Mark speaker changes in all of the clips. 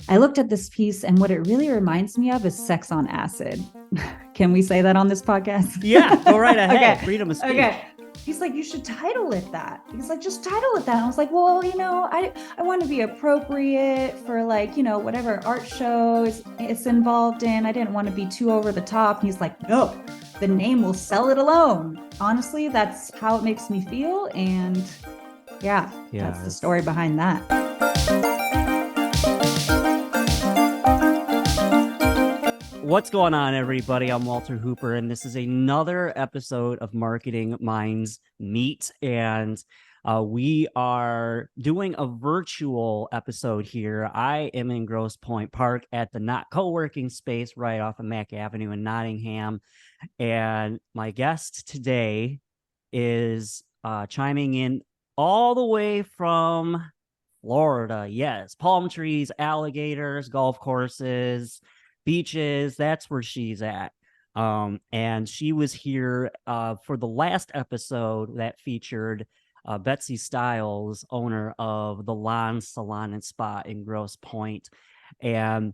Speaker 1: I looked at this piece, and what it really reminds me of is sex on acid. Can we say that on this podcast?
Speaker 2: Yeah, go right ahead.
Speaker 1: Okay.
Speaker 2: Freedom of speech.
Speaker 1: Okay. He's like, you should title it that. He's like, just title it that. And I was like, well, I want to be appropriate for like, whatever art show it's involved in. I didn't want to be too over the top. And he's like, no, the name will sell it alone. Honestly, that's how it makes me feel. And yeah, that's the story behind that.
Speaker 2: What's going on, everybody? I'm Walter Hooper, and this is another episode of Marketing Minds Meet. And we are doing a virtual episode here. I am in Grosse Pointe Park at the Not Co-working space right off of Mack Avenue in Nottingham. And my guest today is chiming in all the way from Florida. Yes, palm trees, alligators, golf courses, beaches. That's where she's at. And she was here for the last episode that featured Betsy Stiles, owner of the Salon and Spa in Grosse Pointe. And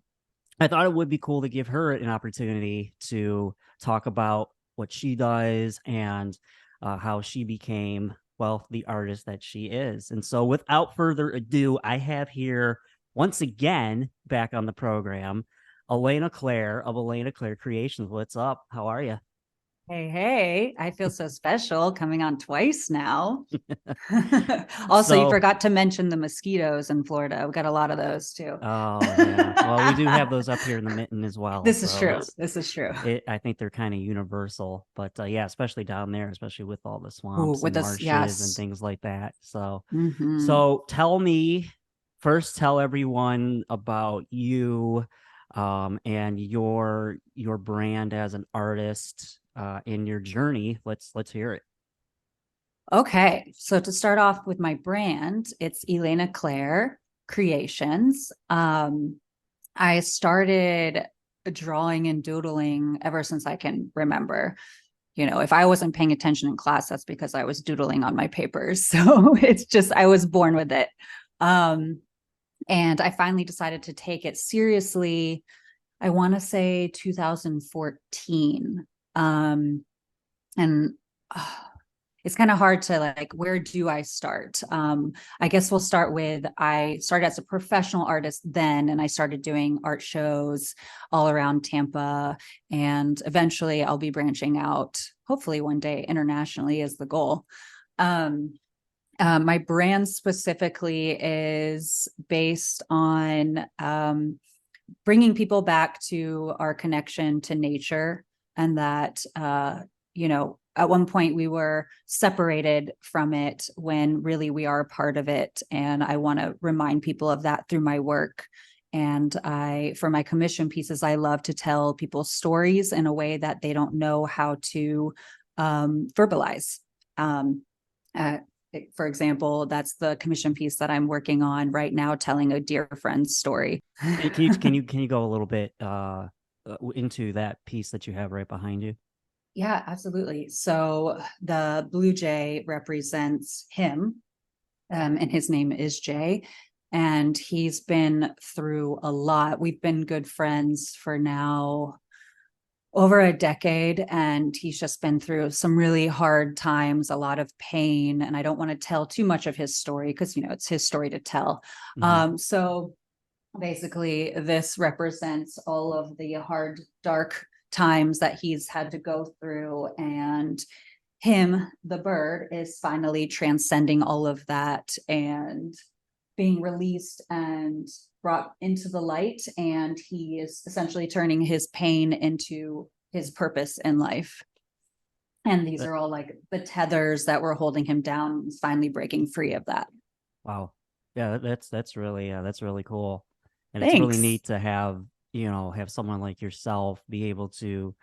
Speaker 2: I thought it would be cool to give her an opportunity to talk about what she does and how she became, well, the artist that she is. And so without further ado, I have here once again back on the program, Elayna Clair of Elayna Clair Creations. What's up? How are you?
Speaker 1: Hey, I feel so special coming on twice now. Also, you forgot to mention the mosquitoes in Florida. We got a lot of those too.
Speaker 2: Oh, yeah. Well, we do have those up here in the Mitten as well.
Speaker 1: This is true. This is true.
Speaker 2: I think they're kind of universal, but yeah, especially down there, especially with all the swamps and marshes and things like that. So, so tell everyone about you and your brand as an artist in your journey. Let's hear it.
Speaker 1: Okay, so to start off with my brand, it's Elayna Clair Creations. I started drawing and doodling ever since I can remember. If I wasn't paying attention in class, that's because I was doodling on my papers. So it's just, I was born with it. And I finally decided to take it seriously. I want to say 2014. And it's kind of hard to like, where do I start? I guess we'll start with, I started as a professional artist then, and I started doing art shows all around Tampa. And eventually I'll be branching out, hopefully one day internationally is the goal. My brand specifically is based on bringing people back to our connection to nature, and that, at one point we were separated from it when really we are a part of it. And I want to remind people of that through my work. And for my commission pieces, I love to tell people stories in a way that they don't know how to verbalize. For example, that's the commission piece that I'm working on right now, telling a dear friend's story.
Speaker 2: Can you go a little bit into that piece that you have right behind you?
Speaker 1: Yeah, absolutely. So the blue jay represents him, and his name is Jay, and he's been through a lot. We've been good friends for now over a decade, and he's just been through some really hard times, a lot of pain, and I don't want to tell too much of his story because it's his story to tell. So basically this represents all of the hard, dark times that he's had to go through, and him, the bird, is finally transcending all of that and being released and brought into the light, and he is essentially turning his pain into his purpose in life. And these are all like the tethers that were holding him down. He's finally breaking free of that.
Speaker 2: Wow. Yeah, that's really cool. And
Speaker 1: Thanks.
Speaker 2: It's really neat to have someone like yourself be able to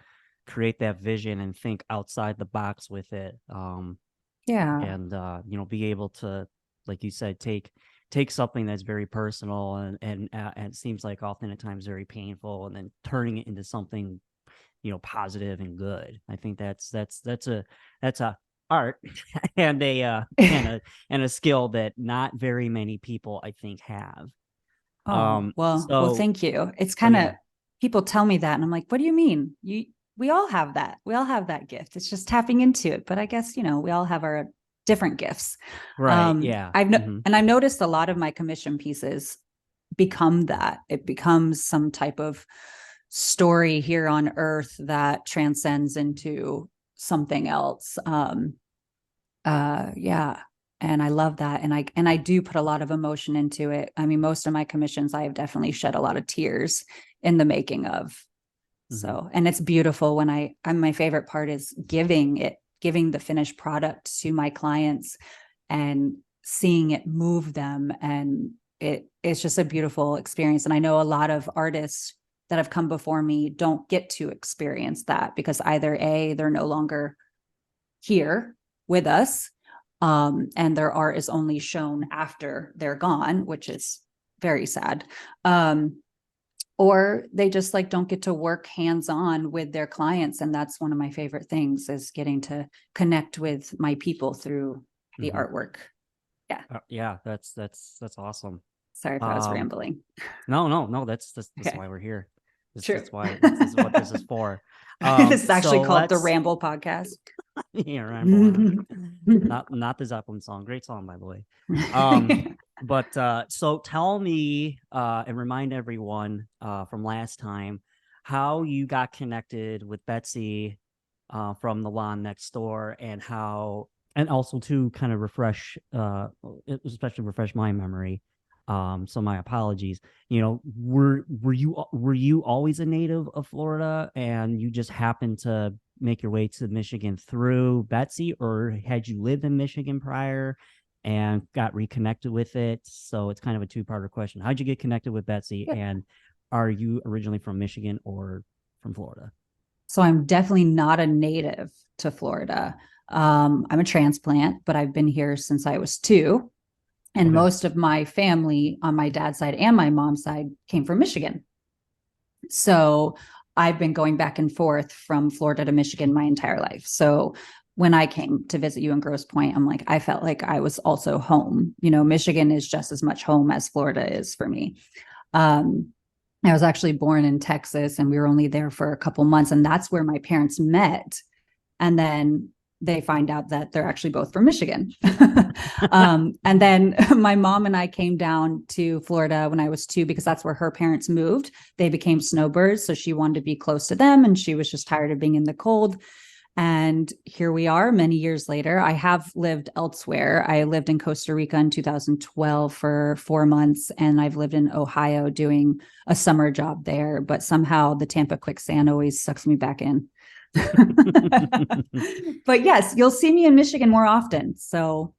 Speaker 2: create that vision and think outside the box with it. And be able to, like you said, take something that's very personal and it seems like often at times very painful, and then turning it into something positive and good. I think that's a art and a skill that not very many people, I think, have.
Speaker 1: Oh, well,
Speaker 2: So
Speaker 1: thank you. It's
Speaker 2: oh
Speaker 1: kind of,
Speaker 2: yeah,
Speaker 1: people tell me that and I'm like, what do you mean? We all have that. We all have that gift. It's just tapping into it. But I guess, we all have our different gifts.
Speaker 2: right, yeah.
Speaker 1: I've noticed a lot of my commission pieces become that. It becomes some type of story here on earth that transcends into something else. Yeah, and I love that, and I do put a lot of emotion into it. I mean, most of my commissions I have definitely shed a lot of tears in the making of.
Speaker 2: Mhm.
Speaker 1: So, and it's beautiful when I'm my favorite part is giving the finished product to my clients and seeing it move them, and it's just a beautiful experience. And I know a lot of artists that have come before me don't get to experience that because either A, they're no longer here with us, and their art is only shown after they're gone, which is very sad. Or they just like don't get to work hands-on with their clients, and that's one of my favorite things is getting to connect with my people through the
Speaker 2: Mhm.
Speaker 1: artwork. Yeah,
Speaker 2: Yeah, that's awesome.
Speaker 1: sorry if I was
Speaker 2: Um,
Speaker 1: rambling.
Speaker 2: no, that's
Speaker 1: Okay,
Speaker 2: why we're here.
Speaker 1: true.
Speaker 2: That's why this is what this is for.
Speaker 1: This is actually
Speaker 2: So
Speaker 1: called the
Speaker 2: let's
Speaker 1: Ramble Podcast.
Speaker 2: yeah, ramble on. Not the Zeppelin song. Great song, by the way. Um, but so tell me and remind everyone from last time how you got connected with Betsy from the lawn next door, and how, and also to kind of refresh especially refresh my memory. So my apologies. Were you always a native of Florida and you just happened to make your way to Michigan through Betsy, or had you lived in Michigan prior and got reconnected with it? So it's kind of a two-parter question. How'd you get connected with Betsy,
Speaker 1: Yeah.
Speaker 2: and are you originally from Michigan or from Florida?
Speaker 1: So I'm definitely not a native to Florida. I'm a transplant, but I've been here since I was 2. And
Speaker 2: Okay.
Speaker 1: most of my family on my dad's side and my mom's side came from Michigan. So I've been going back and forth from Florida to Michigan my entire life. So when I came to visit you in Grosse Pointe, I'm like, I felt like I was also home. Michigan is just as much home as Florida is for me. Um, I was actually born in Texas and we were only there for a couple months. And that's where my parents met. And then they find out that they're actually both from Michigan. And then my mom and I came down to Florida when I was 2 because that's where her parents moved. They became snowbirds. So she wanted to be close to them and she was just tired of being in the cold. And here we are many years later. I have lived elsewhere. I lived in Costa Rica in 2012 for 4 months, and I've lived in Ohio doing a summer job there. But somehow the Tampa quicksand always sucks me back in. But yes, you'll see me in Michigan more often. So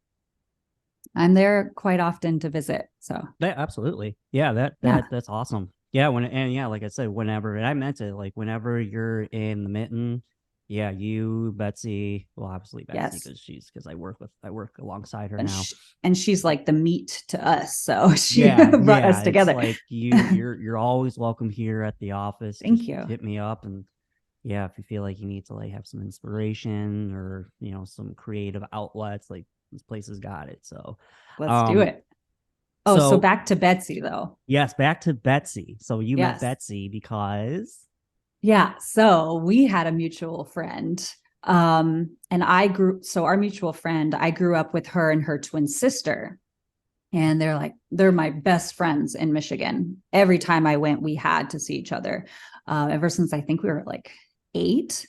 Speaker 1: I'm there quite often to visit. So
Speaker 2: Yeah, absolutely. Yeah,
Speaker 1: yeah.
Speaker 2: that's awesome. Yeah, and yeah, like I said, whenever, and I meant it, like whenever you're in the mitten, yeah, you, Betsy, well, obviously Betsy,
Speaker 1: Yes.
Speaker 2: because I work alongside her
Speaker 1: And
Speaker 2: now.
Speaker 1: she's like the meat to us. So she
Speaker 2: Yeah,
Speaker 1: brought us
Speaker 2: yeah, it's
Speaker 1: together.
Speaker 2: like you're always welcome here at the office.
Speaker 1: Thank
Speaker 2: Just
Speaker 1: you.
Speaker 2: hit me up, and yeah, if you feel like you need to like have some inspiration or some creative outlets, like this place has got it. So,
Speaker 1: Let's do
Speaker 2: um,
Speaker 1: it. Oh, so
Speaker 2: so
Speaker 1: back to Betsy though.
Speaker 2: yes, back to Betsy. So you met
Speaker 1: Yes.
Speaker 2: Betsy because
Speaker 1: Yeah. So we had a mutual friend. And our mutual friend, I grew up with her and her twin sister. And they're my best friends in Michigan. Every time I went, we had to see each other, ever since I think we were like 8.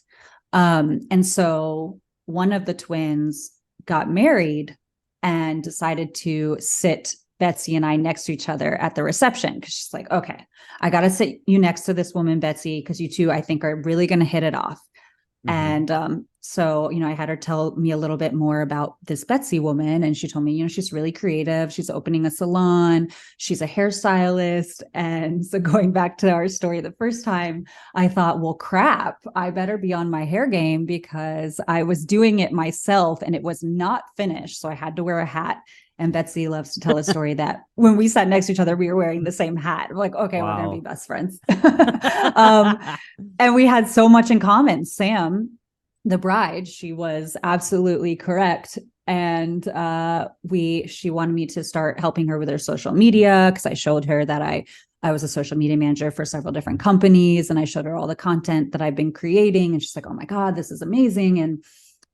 Speaker 1: And so one of the twins got married and decided to sit Betsy and I next to each other at the reception because she's like, okay, I got to sit you next to this woman, Betsy, because you two, I think, are really going to hit it off.
Speaker 2: mm-hmm.
Speaker 1: And so, I had her tell me a little bit more about this Betsy woman. And she told me, she's really creative. She's opening a salon. She's a hairstylist. And so going back to our story the first time, I thought, well, crap, I better be on my hair game because I was doing it myself and it was not finished. So I had to wear a hat. And Betsy loves to tell a story that when we sat next to each other, we were wearing the same hat. We're like, okay, we're going to be
Speaker 2: Wow.
Speaker 1: best friends. um, and we had so much in common. Sam, the bride, she was absolutely correct. And she wanted me to start helping her with her social media, because I showed her that I was a social media manager for several different companies, and I showed her all the content that I've been creating. And she's like, oh my God, this is amazing. And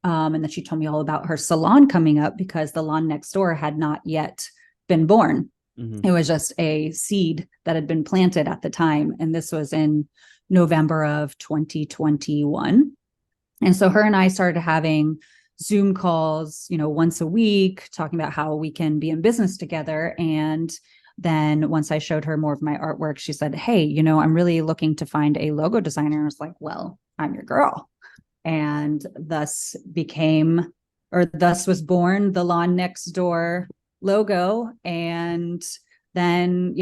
Speaker 1: then she told me all about her salon coming up, because the lawn next door had not yet been born. It was just a seed that had been planted at the time. And this was in November of 2021. And so her and I started having Zoom calls, once a week, talking about how we can be in business together. And then once I showed her more of my artwork, she said, hey, I'm really looking to find a logo designer. I was like, well, I'm your girl. And thus was born the Lawn Next Door logo. And then,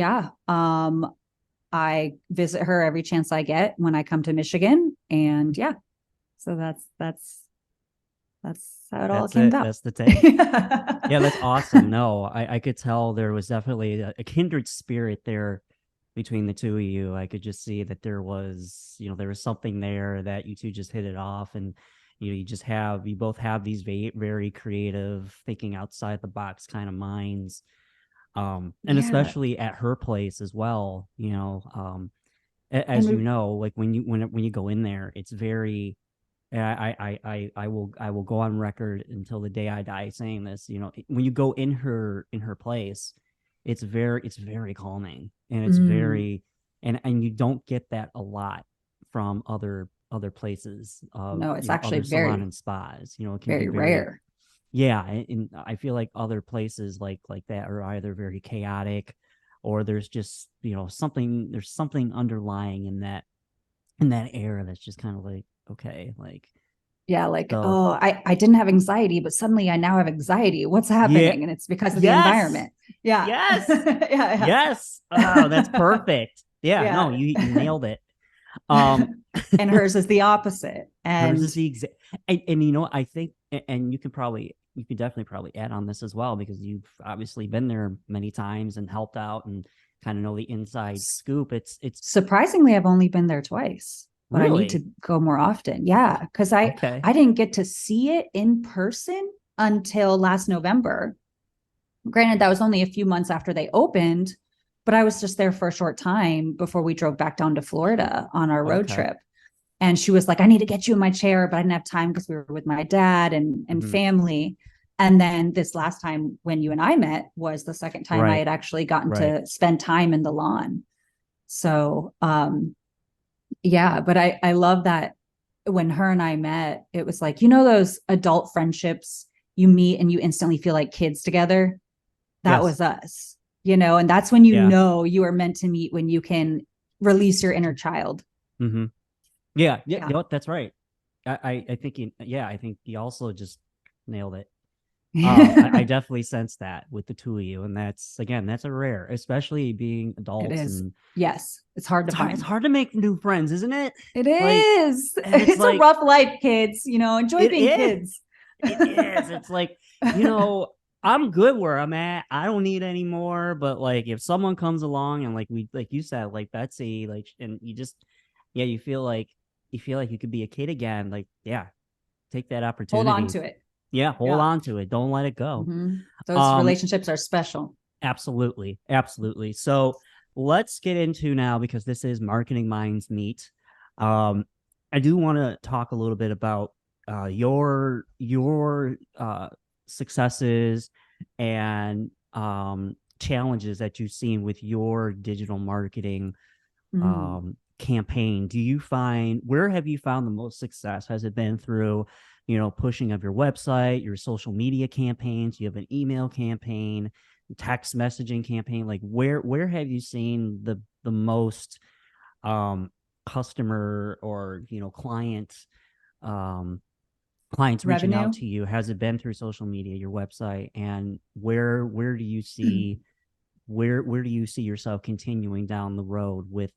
Speaker 1: I visit her every chance I get when I come to Michigan. And so that's how it all came about.
Speaker 2: That's the take. Yeah, that's awesome. No, I could tell there was definitely a kindred spirit there between the two of you. I could just see that there was something there, that you two just hit it off. And you both have these very creative, thinking outside the box kind of minds. And especially at her place as well, as like when you go in there, it's very, I will go on record until the day I die saying this, when you go in her place, it's very calming, and it's very, and you don't get that a lot from other places.
Speaker 1: No, it's actually
Speaker 2: other salon and spas, it can
Speaker 1: very
Speaker 2: be
Speaker 1: rare.
Speaker 2: Yeah, and I feel like other places like that are either very chaotic, or there's just there's something underlying in that air that's just kind of like, okay, like,
Speaker 1: oh, I didn't have anxiety, but suddenly I now have anxiety. What's happening?
Speaker 2: Yeah.
Speaker 1: And it's because of the environment. Yeah.
Speaker 2: Yes.
Speaker 1: Yeah.
Speaker 2: Yes. Oh, that's perfect. Yeah.
Speaker 1: Yeah.
Speaker 2: No, you nailed it.
Speaker 1: And hers is the opposite. And
Speaker 2: hers is the exact. And I think, and you could definitely probably add on this as well, because you've obviously been there many times and helped out and kind of know the inside scoop. It's
Speaker 1: surprisingly, I've only been there twice, but
Speaker 2: really?
Speaker 1: I need to go more often. Yeah. Because I didn't get to see it in person until last November. Granted, that was only a few months after they opened, but I was just there for a short time before we drove back down to Florida on our road trip. And she was like, I need to get you in my chair, but I didn't have time because we were with my dad and family. And then this last time when you and I met was the second time I had actually gotten to spend time in the lawn. So, but I love that when her and I met, it was like, those adult friendships you meet and you instantly feel like kids together. That was us, and that's when know you are meant to meet, when you can release your inner child.
Speaker 2: Mm-hmm. Yeah. That's right. I think I think you also just nailed it. I definitely sense that with the two of you, and that's a rare, especially being adults.
Speaker 1: It is.
Speaker 2: And
Speaker 1: yes, it's hard to find.
Speaker 2: It's hard to make new friends, isn't it?
Speaker 1: It is. It's like, a rough life, kids. Enjoy being kids.
Speaker 2: It is. It's like, I'm good where I'm at. I don't need any more. But like, if someone comes along and like you said, like Betsy, like, and you just, you feel like you could be a kid again. Like, take that opportunity.
Speaker 1: Hold on to it.
Speaker 2: Yeah, hold on to it. Don't let it go.
Speaker 1: Mm-hmm. Those relationships are special.
Speaker 2: Absolutely. So let's get into now, because this is Marketing Minds Meet. I do want to talk a little bit about your successes and challenges that you've seen with your digital marketing campaign. Where have you found the most success? Has it been through pushing of your website, your social media campaigns? You have an email campaign, text messaging campaign. Like, where have you seen the most customer or clients reaching
Speaker 1: revenue
Speaker 2: out to you? Has it been through social media, your website? And where do you see where do you see yourself continuing down the road with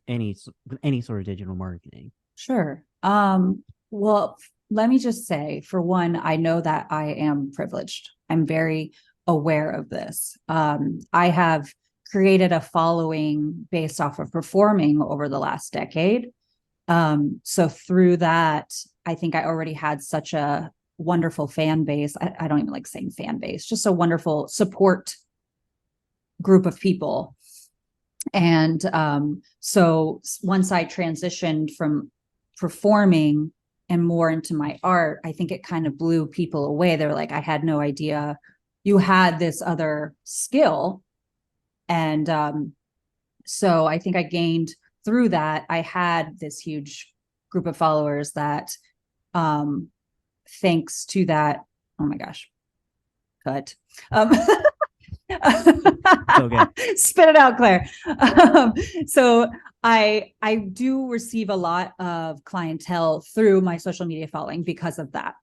Speaker 2: any sort of digital marketing?
Speaker 1: Sure. Well, let me just say, for one, I know that I am privileged. I'm very aware of this. I have created a following based off of performing over the last decade. So through that, I think I already had such a wonderful fan base. I don't even like saying fan base, just a wonderful support group of people. And so once I transitioned from performing and more into my art, I think it kind of blew people away. They were like, I had no idea you had this other skill. And so I think I gained through that. I had this huge group of followers that, thanks to that, oh my gosh, cut.
Speaker 2: Okay.
Speaker 1: Spit it out, Claire. So I do receive a lot of clientele through my social media following because of that.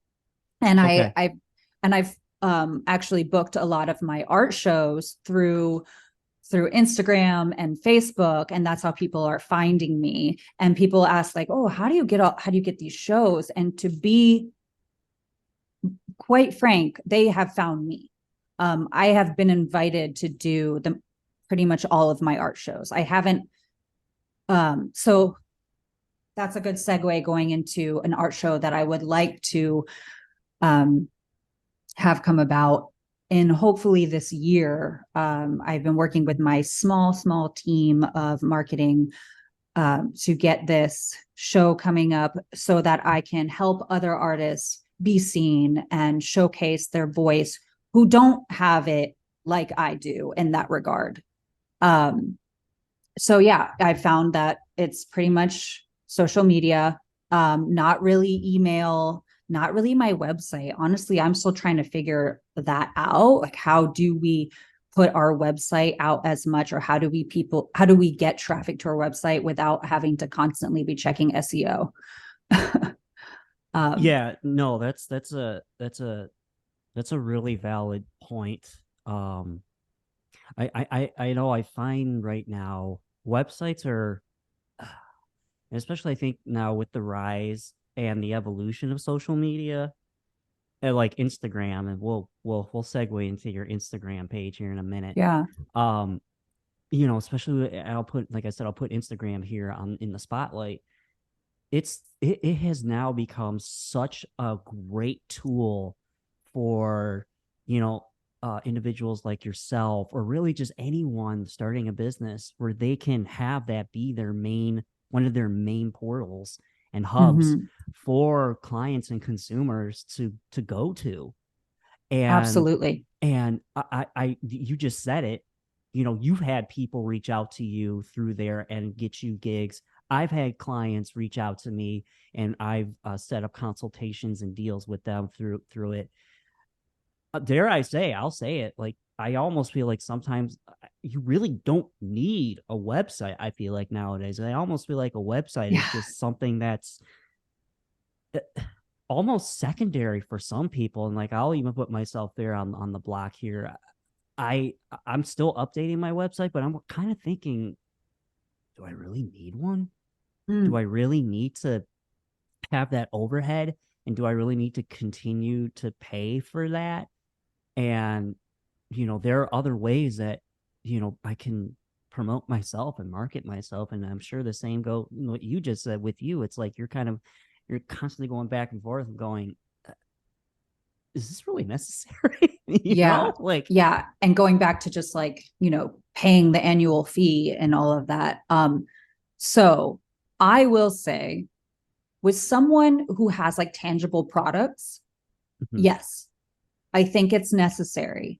Speaker 1: And
Speaker 2: Okay.
Speaker 1: I've actually booked a lot of my art shows through Instagram and Facebook, and that's how people are finding me. And people ask like, "Oh, how do you get these shows?" And to be quite frank, they have found me. I have been invited to do pretty much all of my art shows. I haven't. So that's a good segue going into an art show that I would like to have come about in hopefully this year. I've been working with my small team of marketing to get this show coming up so that I can help other artists be seen and showcase their voice who don't have it like I do in that regard. So yeah, I found that it's pretty much social media, not really email, not really my website. Honestly, I'm still trying to figure that out. Like, how do we put our website out as much, or how do we get traffic to our website without having to constantly be checking SEO?
Speaker 2: Yeah, no, that's a really valid point. I know I find right now websites are, especially I think now with the rise and the evolution of social media, and like Instagram, and we'll segue into your Instagram page here in a minute.
Speaker 1: Yeah.
Speaker 2: Especially I'll put, like I said, I'll put Instagram here in the spotlight. It has now become such a great tool for, individuals like yourself, or really just anyone starting a business, where they can have that be one of their main portals and hubs
Speaker 1: Mm-hmm.
Speaker 2: for clients and consumers to go to. And
Speaker 1: Absolutely.
Speaker 2: you just said it, you've had people reach out to you through there and get you gigs. I've had clients reach out to me, and I've set up consultations and deals with them through it. Dare I say, I'll say it, like, I almost feel like sometimes you really don't need a website. I feel like nowadays, I almost feel like a website
Speaker 1: Yeah.
Speaker 2: is just something that's almost secondary for some people. And like, I'll even put myself there on the block here. I'm still updating my website, but I'm kind of thinking, do I really need one? Do I really need to have that overhead? And do I really need to continue to pay for that? And, there are other ways that, I can promote myself and market myself. And I'm sure the same what you just said with you. It's like you're constantly going back and forth and going, is this really necessary?
Speaker 1: Yeah.
Speaker 2: Like,
Speaker 1: Yeah. And going back to just like, paying the annual fee and all of that. So I will say, with someone who has like tangible products,
Speaker 2: mhm,
Speaker 1: yes, I think it's necessary.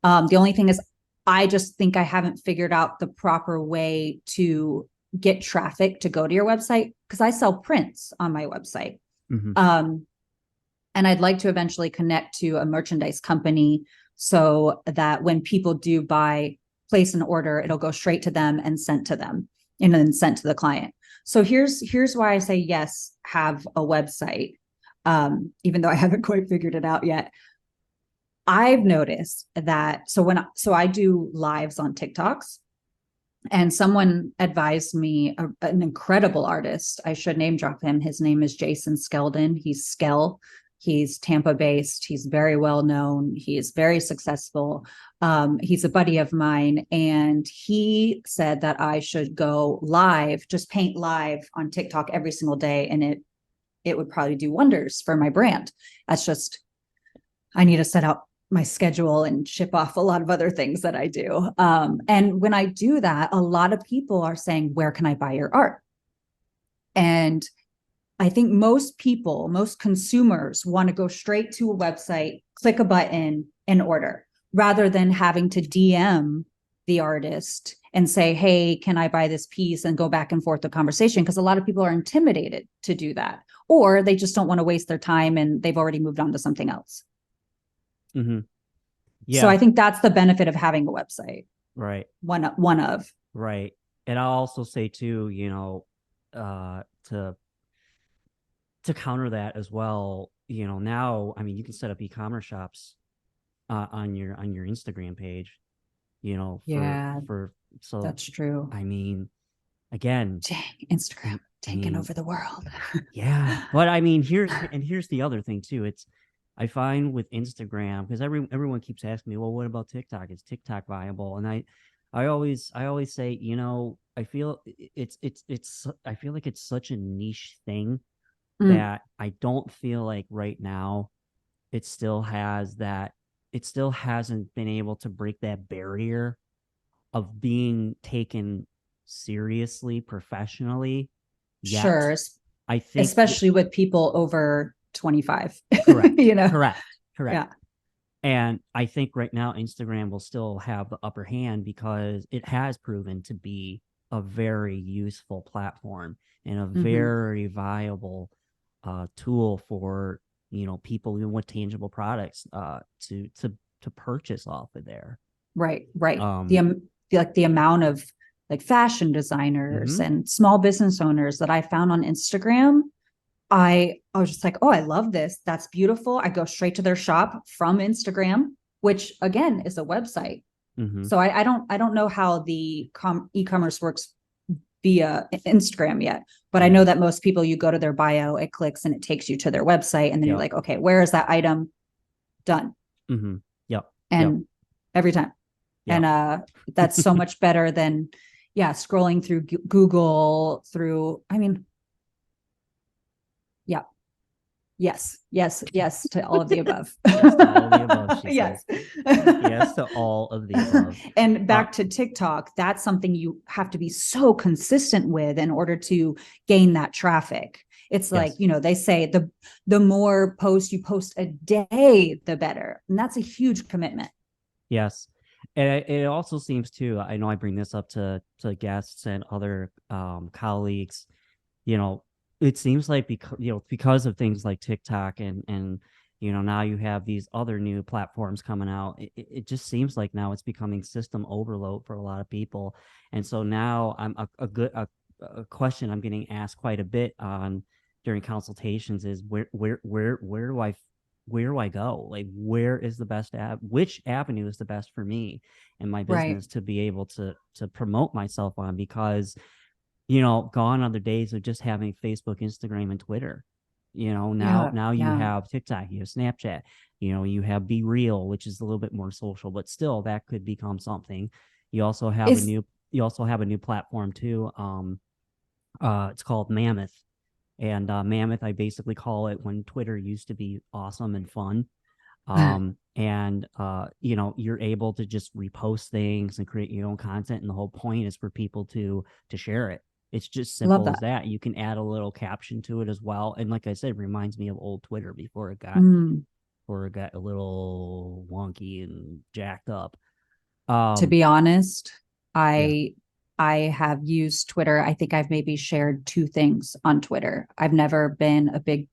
Speaker 1: The only thing is, I just think I haven't figured out the proper way to get traffic to go to your website, because I sell prints on my website.
Speaker 2: mhm.
Speaker 1: And I'd like to eventually connect to a merchandise company so that when people do place an order, it'll go straight to them and sent to them, and then sent to the client. So here's why I say yes, have a website, even though I haven't quite figured it out yet. I've noticed that so I do lives on TikToks, and someone advised me, an incredible artist. I should name drop him. His name is Jason Skeldon. He's Skell. He's Tampa based. He's very well known. He is very successful. He's a buddy of mine, and he said that I should go live, just paint live on TikTok every single day, and it would probably do wonders for my brand. That's just I need to set out my schedule and ship off a lot of other things that I do. And when I do that, a lot of people are saying, where can I buy your art? And I think most people, most consumers want to go straight to a website, click a button and order rather than having to DM the artist and say, hey, can I buy this piece, and go back and forth the conversation? Because a lot of people are intimidated to do that, or they just don't want to waste their time and they've already moved on to something else.
Speaker 2: Mm-hmm.
Speaker 1: So
Speaker 2: Yeah.
Speaker 1: I think that's the benefit of having a website.
Speaker 2: Right.
Speaker 1: One of.
Speaker 2: Right. And I'll also say too, to counter that as well, now, I mean, you can set up e-commerce shops on your Instagram page,
Speaker 1: Yeah,
Speaker 2: so
Speaker 1: that's true.
Speaker 2: I mean, again,
Speaker 1: Dang, Instagram taking
Speaker 2: mean,
Speaker 1: over the world.
Speaker 2: yeah. But I mean, here's the other thing too. I find with Instagram, because everyone keeps asking me, well, what about TikTok? Is TikTok viable? And I always say, I feel I feel like it's such a niche thing
Speaker 1: Mm,
Speaker 2: that I don't feel like right now it still hasn't been able to break that barrier of being taken seriously professionally yet.
Speaker 1: sure.
Speaker 2: I think
Speaker 1: Especially with people over 25.
Speaker 2: correct,
Speaker 1: you know?
Speaker 2: correct, correct.
Speaker 1: Yeah.
Speaker 2: And I think right now Instagram will still have the upper hand because it has proven to be a very useful platform and a
Speaker 1: Mm-hmm.
Speaker 2: very viable tool for people even with tangible products to purchase off of there.
Speaker 1: Right, right.
Speaker 2: Um,
Speaker 1: The amount of like fashion designers
Speaker 2: mhm,
Speaker 1: and small business owners that I found on Instagram, I was just like, oh, I love this. That's beautiful. I go straight to their shop from Instagram, which again is a website.
Speaker 2: mhm,
Speaker 1: So I don't know how the e-commerce works via Instagram yet, but I know
Speaker 2: mhm,
Speaker 1: that most people, you go to their bio, it clicks and it takes you to their website, and then you're
Speaker 2: yep,
Speaker 1: like, okay, where is that item? Done.
Speaker 2: mhm, yep, yep,
Speaker 1: And every time. And
Speaker 2: yep.
Speaker 1: that's so much better than, yeah, scrolling through Google through, I mean, yeah, yes to all of the above.
Speaker 2: Yes to all of the above, she
Speaker 1: Yes.
Speaker 2: says. Yes to all of the above.
Speaker 1: And
Speaker 2: Uh,
Speaker 1: back to TikTok, that's something you have to be so consistent with in order to gain that traffic. It's like,
Speaker 2: yes,
Speaker 1: they say the more posts you post a day, the better. And that's a huge commitment.
Speaker 2: yes. And it also seems too, I know I bring this up to guests and other colleagues, you know, it seems like because of things like TikTok and now you have these other new platforms coming out. It just seems like now it's becoming system overload for a lot of people. And so now I'm a question I'm getting asked quite a bit on during consultations is where do I go? Like, where is the best which avenue is the best for me and my
Speaker 1: Right.
Speaker 2: business to be able to promote myself on? Because gone are the days of just having Facebook, Instagram, and Twitter. Now
Speaker 1: Yeah.
Speaker 2: now you
Speaker 1: Yeah.
Speaker 2: have TikTok, you have Snapchat, you have Be Real, which is a little bit more social, but still that could become something. You also have a
Speaker 1: Is
Speaker 2: new platform too. It's called Mammoth. And Mammoth, I basically call it when Twitter used to be awesome and fun. And you're able to just repost things and create your own content, and the whole point is for people to share it. It's just
Speaker 1: love
Speaker 2: simple as
Speaker 1: that.
Speaker 2: that. You can add a little caption to it as well, and like I said, it reminds me of old Twitter
Speaker 1: Mm.
Speaker 2: before it got a little wonky and jacked up.
Speaker 1: To
Speaker 2: um
Speaker 1: be honest,
Speaker 2: yeah,
Speaker 1: I I have used Twitter. I think I've maybe shared two things on Twitter. I've never been a big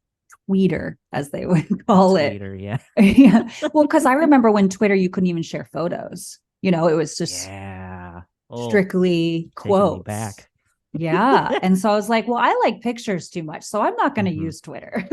Speaker 1: tweeter, as they would
Speaker 2: a
Speaker 1: call it.
Speaker 2: tweeter, yeah.
Speaker 1: Yeah. Well, because I remember when Twitter, you couldn't even share photos. It was just
Speaker 2: Yeah, oh,
Speaker 1: strictly
Speaker 2: taking me
Speaker 1: quotes.
Speaker 2: back.
Speaker 1: Yeah. And so I was like, well, I like pictures too much, so I'm not going to
Speaker 2: Hmm.
Speaker 1: use Twitter.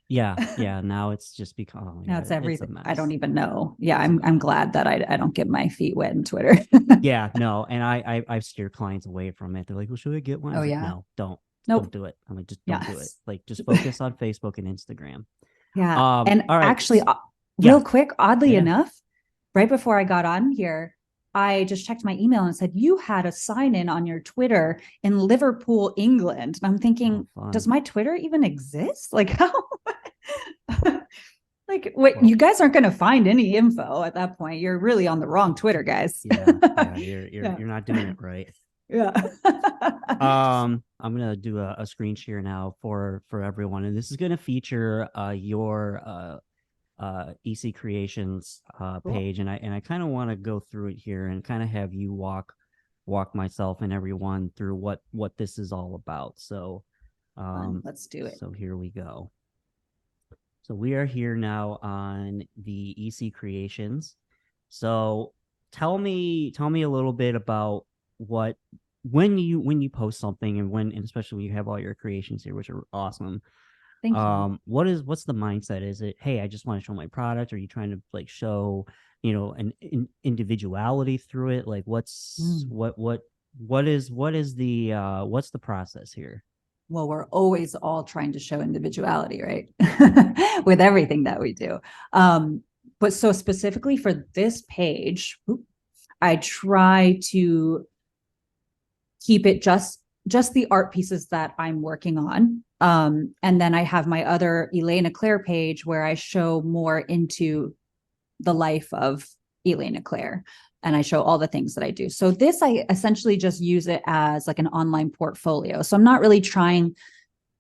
Speaker 2: Yeah, yeah, now it's just become, oh my
Speaker 1: Now
Speaker 2: god,
Speaker 1: it's
Speaker 2: it's a
Speaker 1: everything. I don't
Speaker 2: mess.
Speaker 1: even know. Yeah,
Speaker 2: It's a
Speaker 1: I'm
Speaker 2: mess.
Speaker 1: glad that I don't get my feet wet in Twitter.
Speaker 2: Yeah, no, and I've steered clients away from it. They're like, "Well, should I get one?" I
Speaker 1: Oh
Speaker 2: was like,
Speaker 1: yeah.
Speaker 2: "No, don't
Speaker 1: Nope.
Speaker 2: do it." I'm like, "Just don't do it.
Speaker 1: Yes.
Speaker 2: Like, just focus on Facebook and Instagram."
Speaker 1: Yeah. And
Speaker 2: All right,
Speaker 1: actually,
Speaker 2: yeah,
Speaker 1: real quick, oddly
Speaker 2: yeah,
Speaker 1: enough, right before I got on here, I just checked my email and said, you had a sign in on your Twitter in Liverpool, England. And I'm
Speaker 2: oh,
Speaker 1: thinking, does
Speaker 2: fun.
Speaker 1: my Twitter even exist? Like, how? Like, what,
Speaker 2: Well,
Speaker 1: you guys aren't going to find any info at that point. You're really on the wrong Twitter, guys.
Speaker 2: yeah, you're
Speaker 1: Yeah.
Speaker 2: you're not doing it right.
Speaker 1: Yeah.
Speaker 2: I'm gonna do a screen share now for everyone, and this is gonna feature your EC Creations
Speaker 1: Cool.
Speaker 2: page, and I kind of want to go through it here and kind of have you walk myself and everyone through what this is all about. So,
Speaker 1: Fun. Let's do it.
Speaker 2: so here we go. So we are here now on the EC Creations. So tell me a little bit about what when you post something and when and especially when you have all your creations here, which are awesome.
Speaker 1: Thank you.
Speaker 2: What's the mindset? Is it, hey, I just want to show my product? Are you trying to like show, an individuality through it? Like
Speaker 1: Mm.
Speaker 2: what is the what's the process here?
Speaker 1: Well, we're always all trying to show individuality, right? With everything that we do. But so specifically for this page, I try to keep it just the art pieces that I'm working on. And then I have my other Elayna Clair page where I show more into the life of Elayna Clair and I show all the things that I do. So this, I essentially just use it as like an online portfolio. So I'm not really trying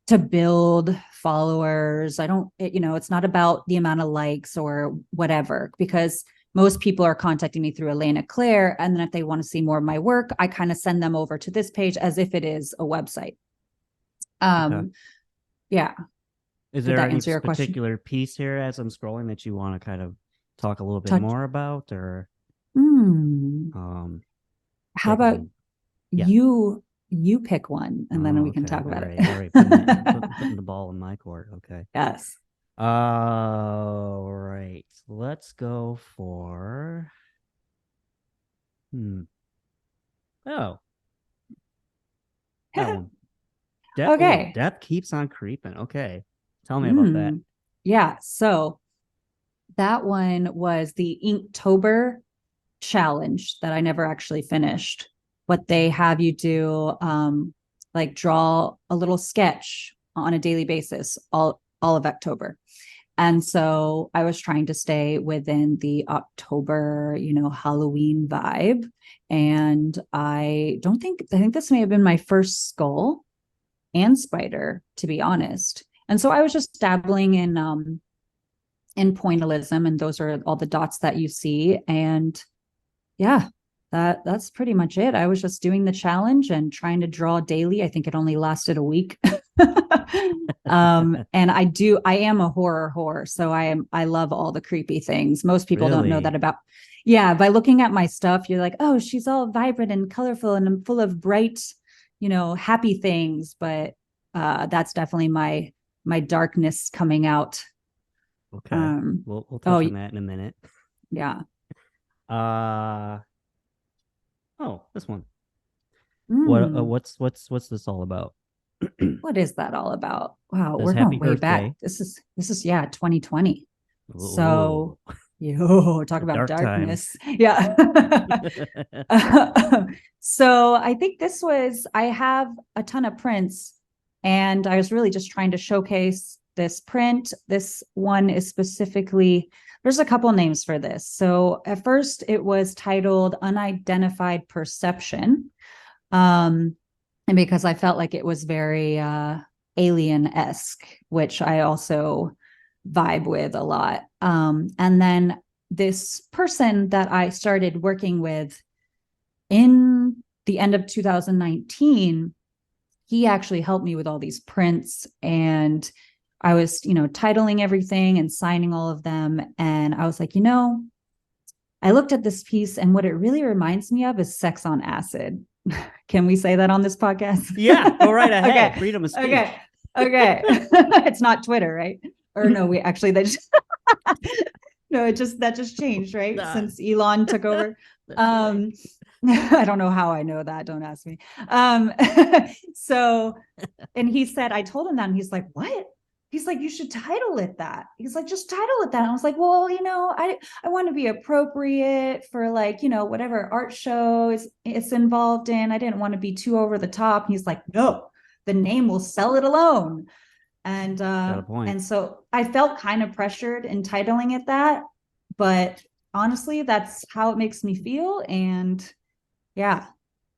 Speaker 1: to build followers. I don't, it's not about the amount of likes or whatever, because most people are contacting me through Elayna Clair. And then if they want to see more of my work, I kind of send them over to this page as if it is a website.
Speaker 2: Okay.
Speaker 1: Yeah.
Speaker 2: Is
Speaker 1: Did
Speaker 2: there
Speaker 1: that
Speaker 2: any
Speaker 1: answer your question?
Speaker 2: particular piece here as I'm scrolling that you want to kind of talk a little bit
Speaker 1: Touch.
Speaker 2: more about, or
Speaker 1: Hmm.
Speaker 2: um
Speaker 1: How
Speaker 2: pick
Speaker 1: about
Speaker 2: one? Yeah.
Speaker 1: you pick one and then
Speaker 2: Oh,
Speaker 1: we can
Speaker 2: okay.
Speaker 1: talk about
Speaker 2: All right. Putting
Speaker 1: it.
Speaker 2: the ball in my court. Okay.
Speaker 1: Yes.
Speaker 2: All right. Let's go for hmm. Oh, that one.
Speaker 1: Okay.
Speaker 2: Depth keeps on creeping. Okay. Tell me about that.
Speaker 1: Mm. Yeah. So that one was the Inktober challenge that I never actually finished. What they have you do, like draw a little sketch on a daily basis, all of October. And so I was trying to stay within the October, Halloween vibe. And I think this may have been my first skull and spider, to be honest. And so I was just dabbling in pointillism, and those are all the dots that you see. And yeah, that's pretty much it. I was just doing the challenge and trying to draw daily. I think it only lasted a week. And I am a horror whore, so I love all the creepy things. Most people don't know that
Speaker 2: Really?
Speaker 1: about. Yeah, by looking at my stuff, you're like, oh, she's all vibrant and colorful and full of bright, happy things. But that's definitely my darkness coming out.
Speaker 2: Okay.
Speaker 1: Um,
Speaker 2: We'll
Speaker 1: oh
Speaker 2: touch on that in a minute.
Speaker 1: yeah.
Speaker 2: Uh oh, this one.
Speaker 1: Mm.
Speaker 2: What's this all about?
Speaker 1: What is that all about? Wow,
Speaker 2: Says
Speaker 1: we're going
Speaker 2: Happy
Speaker 1: way
Speaker 2: Earth
Speaker 1: back.
Speaker 2: Day.
Speaker 1: This is yeah, 2020.
Speaker 2: Oh,
Speaker 1: So, talk
Speaker 2: a
Speaker 1: about
Speaker 2: dark time.
Speaker 1: darkness. Yeah. So I think I have a ton of prints and I was really just trying to showcase this print. This one is specifically, there's a couple names for this. So at first it was titled Unidentified Perception. Um, and because I felt like it was very alien-esque, which I also vibe with a lot. And then this person that I started working with in the end of 2019, he actually helped me with all these prints, and I was, titling everything and signing all of them. And I was like, I looked at this piece and what it really reminds me of is Sex on Acid. Can we say that on this podcast?
Speaker 2: Yeah, go right ahead.
Speaker 1: Okay.
Speaker 2: Freedom of
Speaker 1: Okay.
Speaker 2: speech.
Speaker 1: Okay. It's not Twitter, right? Or no, we actually that just no, that just changed, right?
Speaker 2: Nah,
Speaker 1: Since Elon took over.
Speaker 2: that's right.
Speaker 1: Um I don't know how I know that. Don't ask me. Um so and he said, I told him that, and he's like, what? He's like, you should title it that. He's like, just title it that. And I was like, well, I want to be appropriate for like, whatever art show it's involved in. I didn't want to be too over the top. And he's like, no, the name will sell it alone.
Speaker 2: Got a point.
Speaker 1: And so I felt kind of pressured in titling it that, but honestly, that's how it makes me feel. And yeah,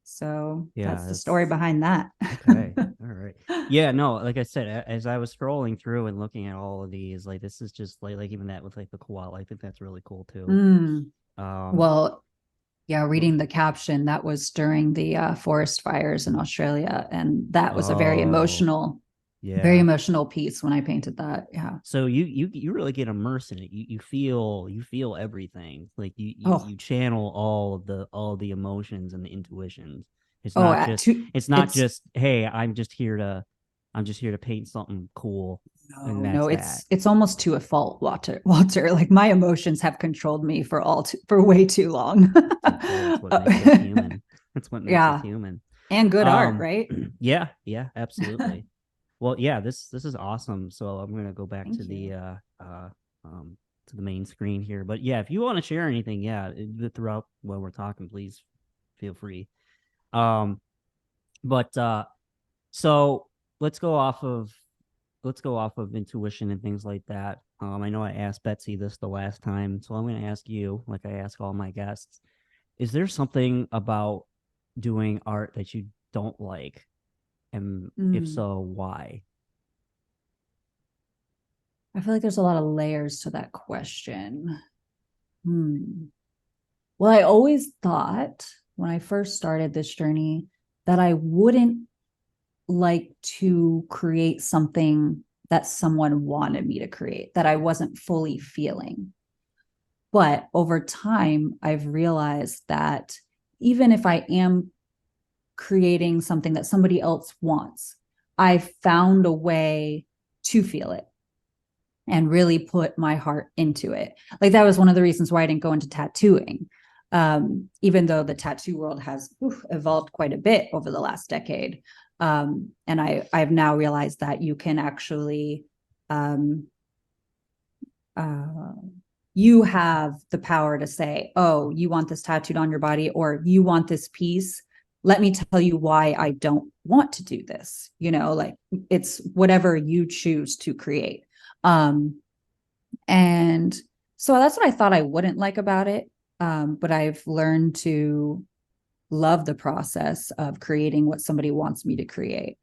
Speaker 1: so
Speaker 2: Yeah,
Speaker 1: that's the story
Speaker 2: that's
Speaker 1: behind that.
Speaker 2: okay. All right. Yeah, no, like I said, as I was scrolling through and looking at all of these, like this is just like even that with like the koala, I think that's really cool too.
Speaker 1: Mm.
Speaker 2: Um,
Speaker 1: Well, yeah,
Speaker 2: but,
Speaker 1: reading the caption, that was during the forest fires in Australia. And that was a
Speaker 2: oh,
Speaker 1: very
Speaker 2: yeah.
Speaker 1: emotional piece when I painted that. Yeah.
Speaker 2: So you really get immersed in it. You feel everything. Like
Speaker 1: Oh,
Speaker 2: you channel all of the emotions and the intuitions. It's
Speaker 1: oh,
Speaker 2: not
Speaker 1: at
Speaker 2: just
Speaker 1: two,
Speaker 2: it's not
Speaker 1: it's
Speaker 2: just hey, I'm just here to paint something cool and
Speaker 1: no,
Speaker 2: that's that.
Speaker 1: it's almost to a fault, Walter. Like my emotions have controlled me for way too long.
Speaker 2: Hey, that's what makes us human. That's what makes us
Speaker 1: Yeah,
Speaker 2: human.
Speaker 1: and good art,
Speaker 2: Um
Speaker 1: right?
Speaker 2: yeah, yeah, absolutely. Well, yeah, this is awesome. So I'm gonna go back
Speaker 1: Thank you.
Speaker 2: to the main screen here. But yeah, if you want to share anything, yeah, throughout while we're talking, please feel free. Um, but so let's go off of intuition and things like that. I know I asked Betsy this the last time, so I'm gonna ask you, like I ask all my guests, is there something about doing art that you don't like? And if
Speaker 1: Mm.
Speaker 2: so, why?
Speaker 1: I feel like there's a lot of layers to that question. Hmm. Well, I always thought when I first started this journey that I wouldn't like to create something that someone wanted me to create, that I wasn't fully feeling. But over time, I've realized that even if I am creating something that somebody else wants, I've found a way to feel it and really put my heart into it. Like that was one of the reasons why I didn't go into tattooing. Even though the tattoo world has evolved quite a bit over the last decade. And I've now realized that you can actually, um, uh, you have the power to say, oh, you want this tattooed on your body, or you want this piece. Let me tell you why I don't want to do this. Like it's whatever you choose to create. Um, and so that's what I thought I wouldn't like about it. But I've learned to love the process of creating what somebody wants me to create,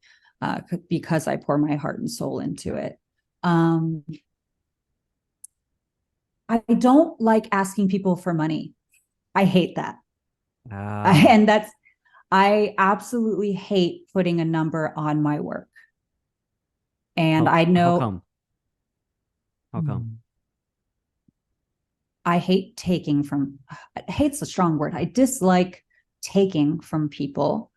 Speaker 1: because I pour my heart and soul into it. Um, I don't like asking people for money. I hate that.
Speaker 2: Ah,
Speaker 1: And I absolutely hate putting a number on my work. And I
Speaker 2: how
Speaker 1: know
Speaker 2: come? How come?
Speaker 1: I hate taking from, hate's a strong word. I dislike taking from people.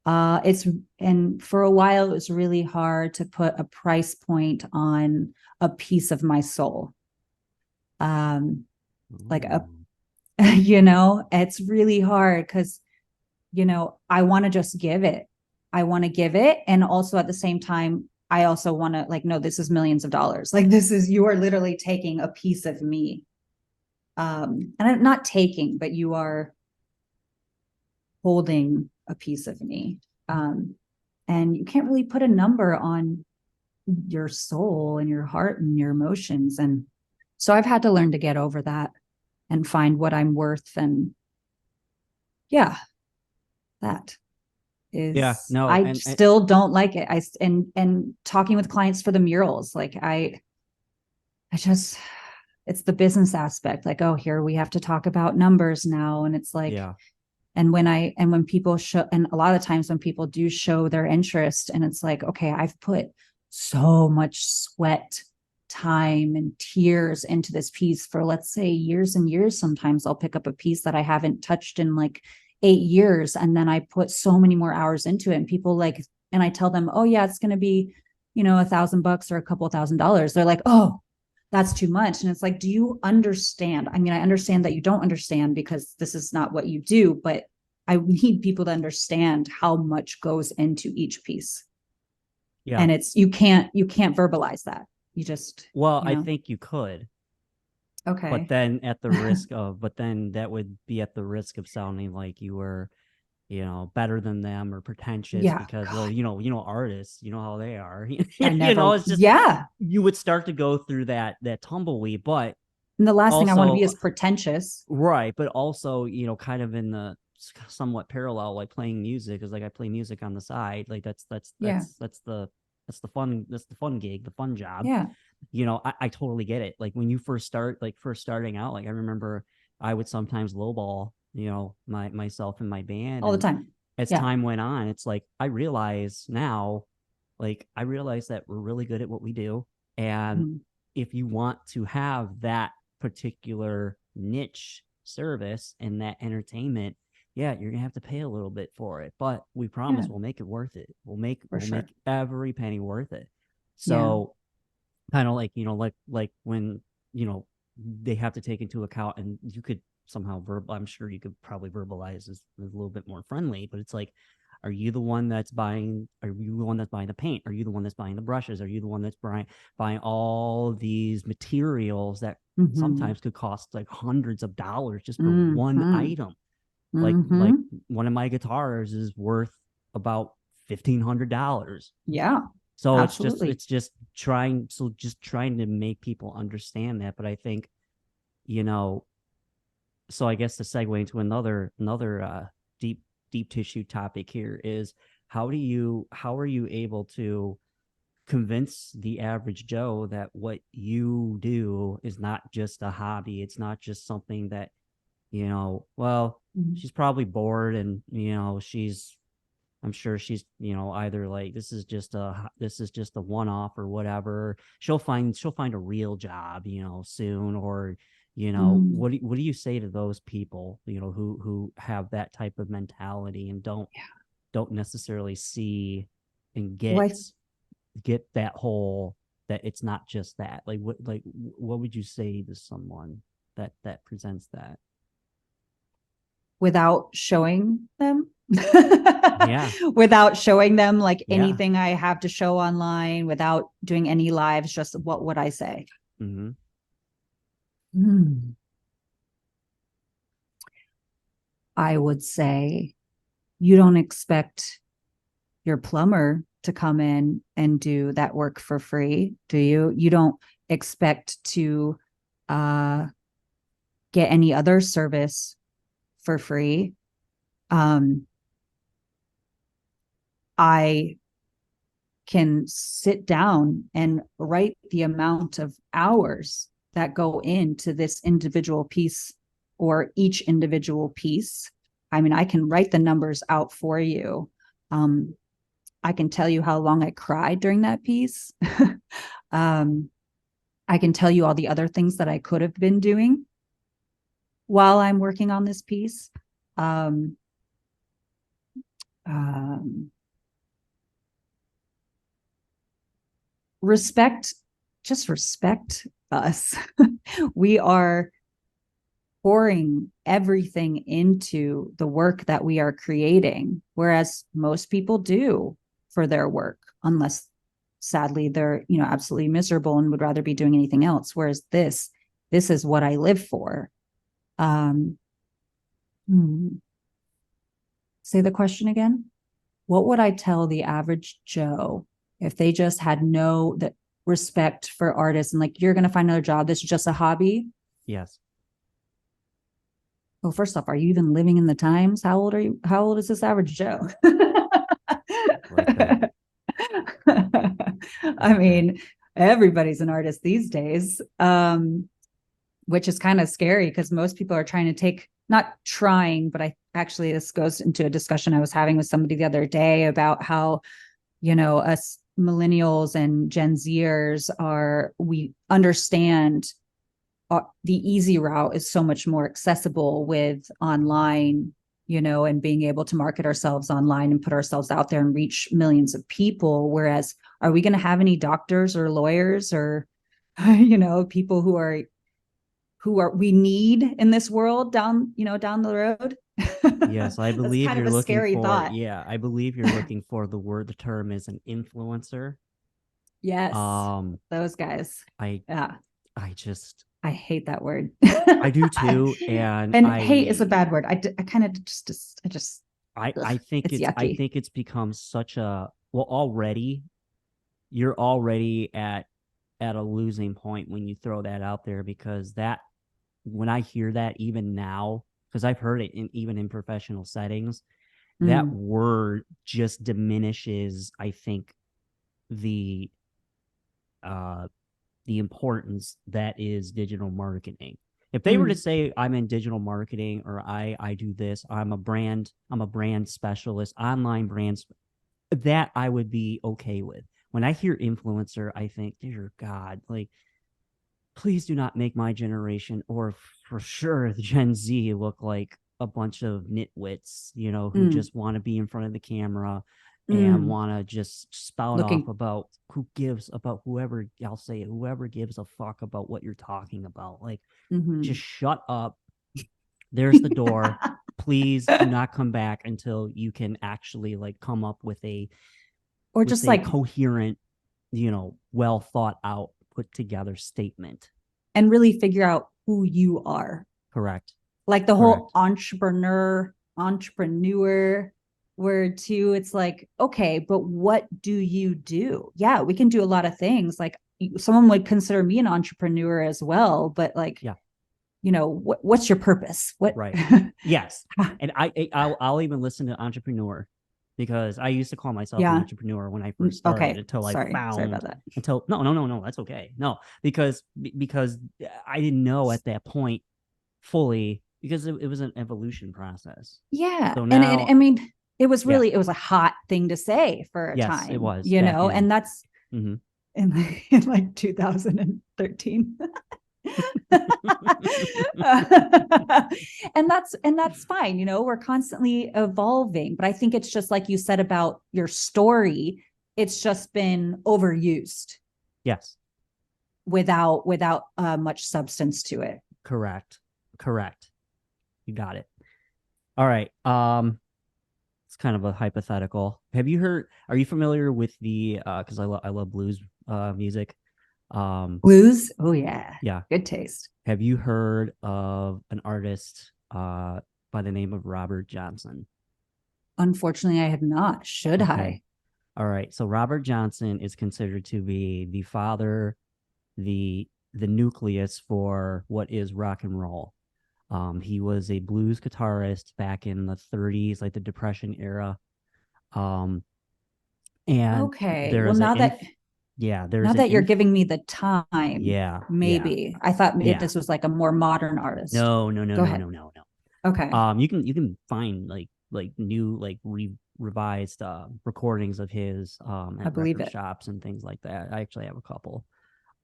Speaker 1: And for a while, it was really hard to put a price point on a piece of my soul. Um, like
Speaker 2: Ooh.
Speaker 1: it's really hard because, I want to just give it. I want to give it. And also at the same time, I also want to like, no, this is millions of dollars. Like you are literally taking a piece of me. And I'm not taking, but you are holding a piece of me. Um, and you can't really put a number on your soul and your heart and your emotions. And so I've had to learn to get over that and find what I'm worth. And yeah, that
Speaker 2: Yeah,
Speaker 1: is,
Speaker 2: no,
Speaker 1: I still don't like it. And talking with clients for the murals, like I just, it's the business aspect. Like, oh, here we have to talk about numbers now. And it's like,
Speaker 2: yeah,
Speaker 1: and when people show, and a lot of times when people do show their interest, and it's like, okay, I've put so much sweat, time, and tears into this piece for, let's say, years and years. Sometimes I'll pick up a piece that I haven't touched in like 8 years, and then I put so many more hours into it. And people like, and I tell them, oh yeah, it's going to be, $1,000 or a couple $1,000. They're like, oh, that's too much. And it's like, do you understand? I mean, I understand that you don't understand because this is not what you do, but I need people to understand how much goes into each piece.
Speaker 2: yeah.
Speaker 1: And you can't verbalize that. You just,
Speaker 2: Well,
Speaker 1: you
Speaker 2: I
Speaker 1: know,
Speaker 2: think you could,
Speaker 1: okay.
Speaker 2: but then that would be at the risk of sounding like you were better than them or pretentious
Speaker 1: Yeah,
Speaker 2: because, well,
Speaker 1: God,
Speaker 2: artists, you know how they are.
Speaker 1: I never,
Speaker 2: It's just
Speaker 1: yeah.
Speaker 2: you would start to go through that tumbleweed, but
Speaker 1: And the last thing I want to be
Speaker 2: also
Speaker 1: is pretentious.
Speaker 2: right, but also, kind of in the somewhat parallel, like playing music is like I play music on the side. Like
Speaker 1: Yeah,
Speaker 2: that's the fun gig, the fun job.
Speaker 1: yeah,
Speaker 2: I totally get it. Like when you first starting out, like I remember I would sometimes lowball, myself and my band.
Speaker 1: all the
Speaker 2: And
Speaker 1: time.
Speaker 2: as
Speaker 1: Yeah.
Speaker 2: time went on, it's like I realize now, like I realize that we're really good at what we do. And
Speaker 1: Mm,
Speaker 2: if you want to have that particular niche service and that entertainment, yeah, you're gonna have to pay a little bit for it, but we
Speaker 1: yeah,
Speaker 2: promise we'll make it worth it.
Speaker 1: for
Speaker 2: We'll
Speaker 1: sure.
Speaker 2: make every penny worth it.
Speaker 1: Yeah.
Speaker 2: So kind of like, like when, they have to take into account, and you could somehow I'm sure you could probably verbalize as a little bit more friendly, but it's like, are you the one that's buying the paint? Are you the one that's buying the brushes? Are you the one that's buying all these materials that
Speaker 1: Mm-hmm.
Speaker 2: sometimes could cost like hundreds of dollars just for one
Speaker 1: Mm-hmm.
Speaker 2: item? Like
Speaker 1: Mm-hmm.
Speaker 2: one of my guitars is worth about $1,500.
Speaker 1: Yeah,
Speaker 2: So
Speaker 1: absolutely.
Speaker 2: just trying to make people understand that. But I think, you know, so I guess to segue into another deep deep tissue topic here is, how are you able to convince the average Joe that what you do is not just a hobby? It's not just something that, well,
Speaker 1: Mhm.
Speaker 2: she's probably bored, and I'm sure she's, either like, this is just a one off or whatever. She'll find a real job, soon. Or,
Speaker 1: Mm.
Speaker 2: what do you say to those people, who have that type of mentality and don't necessarily see and
Speaker 1: Well,
Speaker 2: get that whole, that it's not just that. What would you say to someone that presents that?
Speaker 1: without showing them,
Speaker 2: Yeah.
Speaker 1: without showing them like
Speaker 2: Yeah.
Speaker 1: anything I have to show online, without doing any lives, just what would I say?
Speaker 2: Mm-hmm.
Speaker 1: Hmm. I would say you don't expect your plumber to come in and do that work for free, do you? You don't expect to uh, get any other service for free. Um, I can sit down and write the amount of hours that go into this individual piece or each individual piece. I mean, I can write the numbers out for you. Um, I can tell you how long I cried during that piece. um, I can tell you all the other things that I could have been doing while I'm working on this piece. Um, um, respect, just respect us. We are pouring everything into the work that we are creating, whereas most people do for their work, unless sadly they're, absolutely miserable and would rather be doing anything else. Whereas this is what I live for. Um, Say the question again. What would I tell the average Joe if they just had no that respect for artists and like, you're going to find another job? This is just a hobby.
Speaker 2: Yes.
Speaker 1: Well, first off, are you even living in the times? How old are you? How old is this average Joe?
Speaker 2: Like that.
Speaker 1: I
Speaker 2: Like that.
Speaker 1: mean, everybody's an artist these days, which is kind of scary because most people are trying to take, not trying, but I actually, this goes into a discussion I was having with somebody the other day about how, us millennials and Gen Zers we understand the easy route is so much more accessible with online, and being able to market ourselves online and put ourselves out there and reach millions of people. Whereas, are we going to have any doctors or lawyers or, people who are we need in this world down the road?
Speaker 2: Yes, I
Speaker 1: That's
Speaker 2: believe
Speaker 1: kind of
Speaker 2: you're
Speaker 1: a
Speaker 2: looking
Speaker 1: scary
Speaker 2: for,
Speaker 1: thought.
Speaker 2: yeah, I believe you're looking for the term is an influencer.
Speaker 1: Yes,
Speaker 2: Um,
Speaker 1: those guys.
Speaker 2: I
Speaker 1: Yeah,
Speaker 2: I just
Speaker 1: I hate that word.
Speaker 2: I do too, and
Speaker 1: And hate is a bad word. I kind of I just
Speaker 2: I think
Speaker 1: it's
Speaker 2: I
Speaker 1: yucky.
Speaker 2: think it's become such a well already you're already at a losing point when you throw that out there because that when I hear that even now because I've heard it even in professional settings that
Speaker 1: Mm,
Speaker 2: word just diminishes I think the uh the importance that is digital marketing. If they were to
Speaker 1: mm,
Speaker 2: say I'm in digital marketing or I do this, I'm a brand specialist, online brands, that I would be okay with. When I hear influencer, I think, dear God, like please do not make my generation or for sure the Gen Z look like a bunch of nitwits, who
Speaker 1: mm,
Speaker 2: just want to be in front of the camera and
Speaker 1: mm.
Speaker 2: want to just spout off
Speaker 1: Looking.
Speaker 2: about whoever I'll say it, whoever gives a fuck about what you're talking about. Like, just
Speaker 1: Mhm.
Speaker 2: shut up. There's the door. Please do not come back until you can actually like come up
Speaker 1: Or
Speaker 2: with
Speaker 1: just
Speaker 2: a
Speaker 1: like,
Speaker 2: coherent, well thought out, put together statement.
Speaker 1: and really figure out who you are.
Speaker 2: Correct.
Speaker 1: Like the whole
Speaker 2: Correct.
Speaker 1: entrepreneur word too. It's like, okay, but what do you do? Yeah, we can do a lot of things. Like someone would consider me an entrepreneur as well, but like,
Speaker 2: Yeah.
Speaker 1: what's your purpose? What?
Speaker 2: Right. Yes. And I'll even listen to entrepreneur because I used to call myself an
Speaker 1: Yeah.
Speaker 2: entrepreneur when I first started
Speaker 1: Okay.
Speaker 2: until I
Speaker 1: Sorry
Speaker 2: found
Speaker 1: about that.
Speaker 2: until no, that's okay. No, because I didn't know at that point fully because it was an evolution process.
Speaker 1: Yeah.
Speaker 2: So
Speaker 1: And
Speaker 2: now,
Speaker 1: I mean,
Speaker 2: yeah,
Speaker 1: it was a hot thing to say for a
Speaker 2: yes, it
Speaker 1: time,
Speaker 2: was back in.
Speaker 1: and that's
Speaker 2: Mhm.
Speaker 1: in like 2013. And that's fine, we're constantly evolving, but I think it's just like you said about your story, it's just been overused
Speaker 2: Yes,
Speaker 1: without much substance to it.
Speaker 2: correct. Correct. You got it. All right. It's kind of a hypothetical. Are you familiar with the because I love blues music.
Speaker 1: Blues, oh yeah,
Speaker 2: Yeah.
Speaker 1: good taste.
Speaker 2: Have you heard of an artist by the name of Robert Johnson?
Speaker 1: Unfortunately, I have not. Should
Speaker 2: Okay.
Speaker 1: I?
Speaker 2: All right. So Robert Johnson is considered to be the father, the nucleus for what is rock and roll. He was a blues guitarist back in the 30s, like the Depression era. Um, and
Speaker 1: Okay,
Speaker 2: there
Speaker 1: well,
Speaker 2: is there's
Speaker 1: now
Speaker 2: an
Speaker 1: that you're giving me the time,
Speaker 2: yeah, yeah,
Speaker 1: maybe I thought
Speaker 2: yeah.
Speaker 1: this was like a more modern artist.
Speaker 2: No, no, no,
Speaker 1: Go
Speaker 2: no,
Speaker 1: ahead.
Speaker 2: no, no, no.
Speaker 1: Okay,
Speaker 2: You can find like new like revised recordings of his
Speaker 1: I
Speaker 2: at
Speaker 1: believe
Speaker 2: record
Speaker 1: it.
Speaker 2: shops and things like that. I actually have a couple.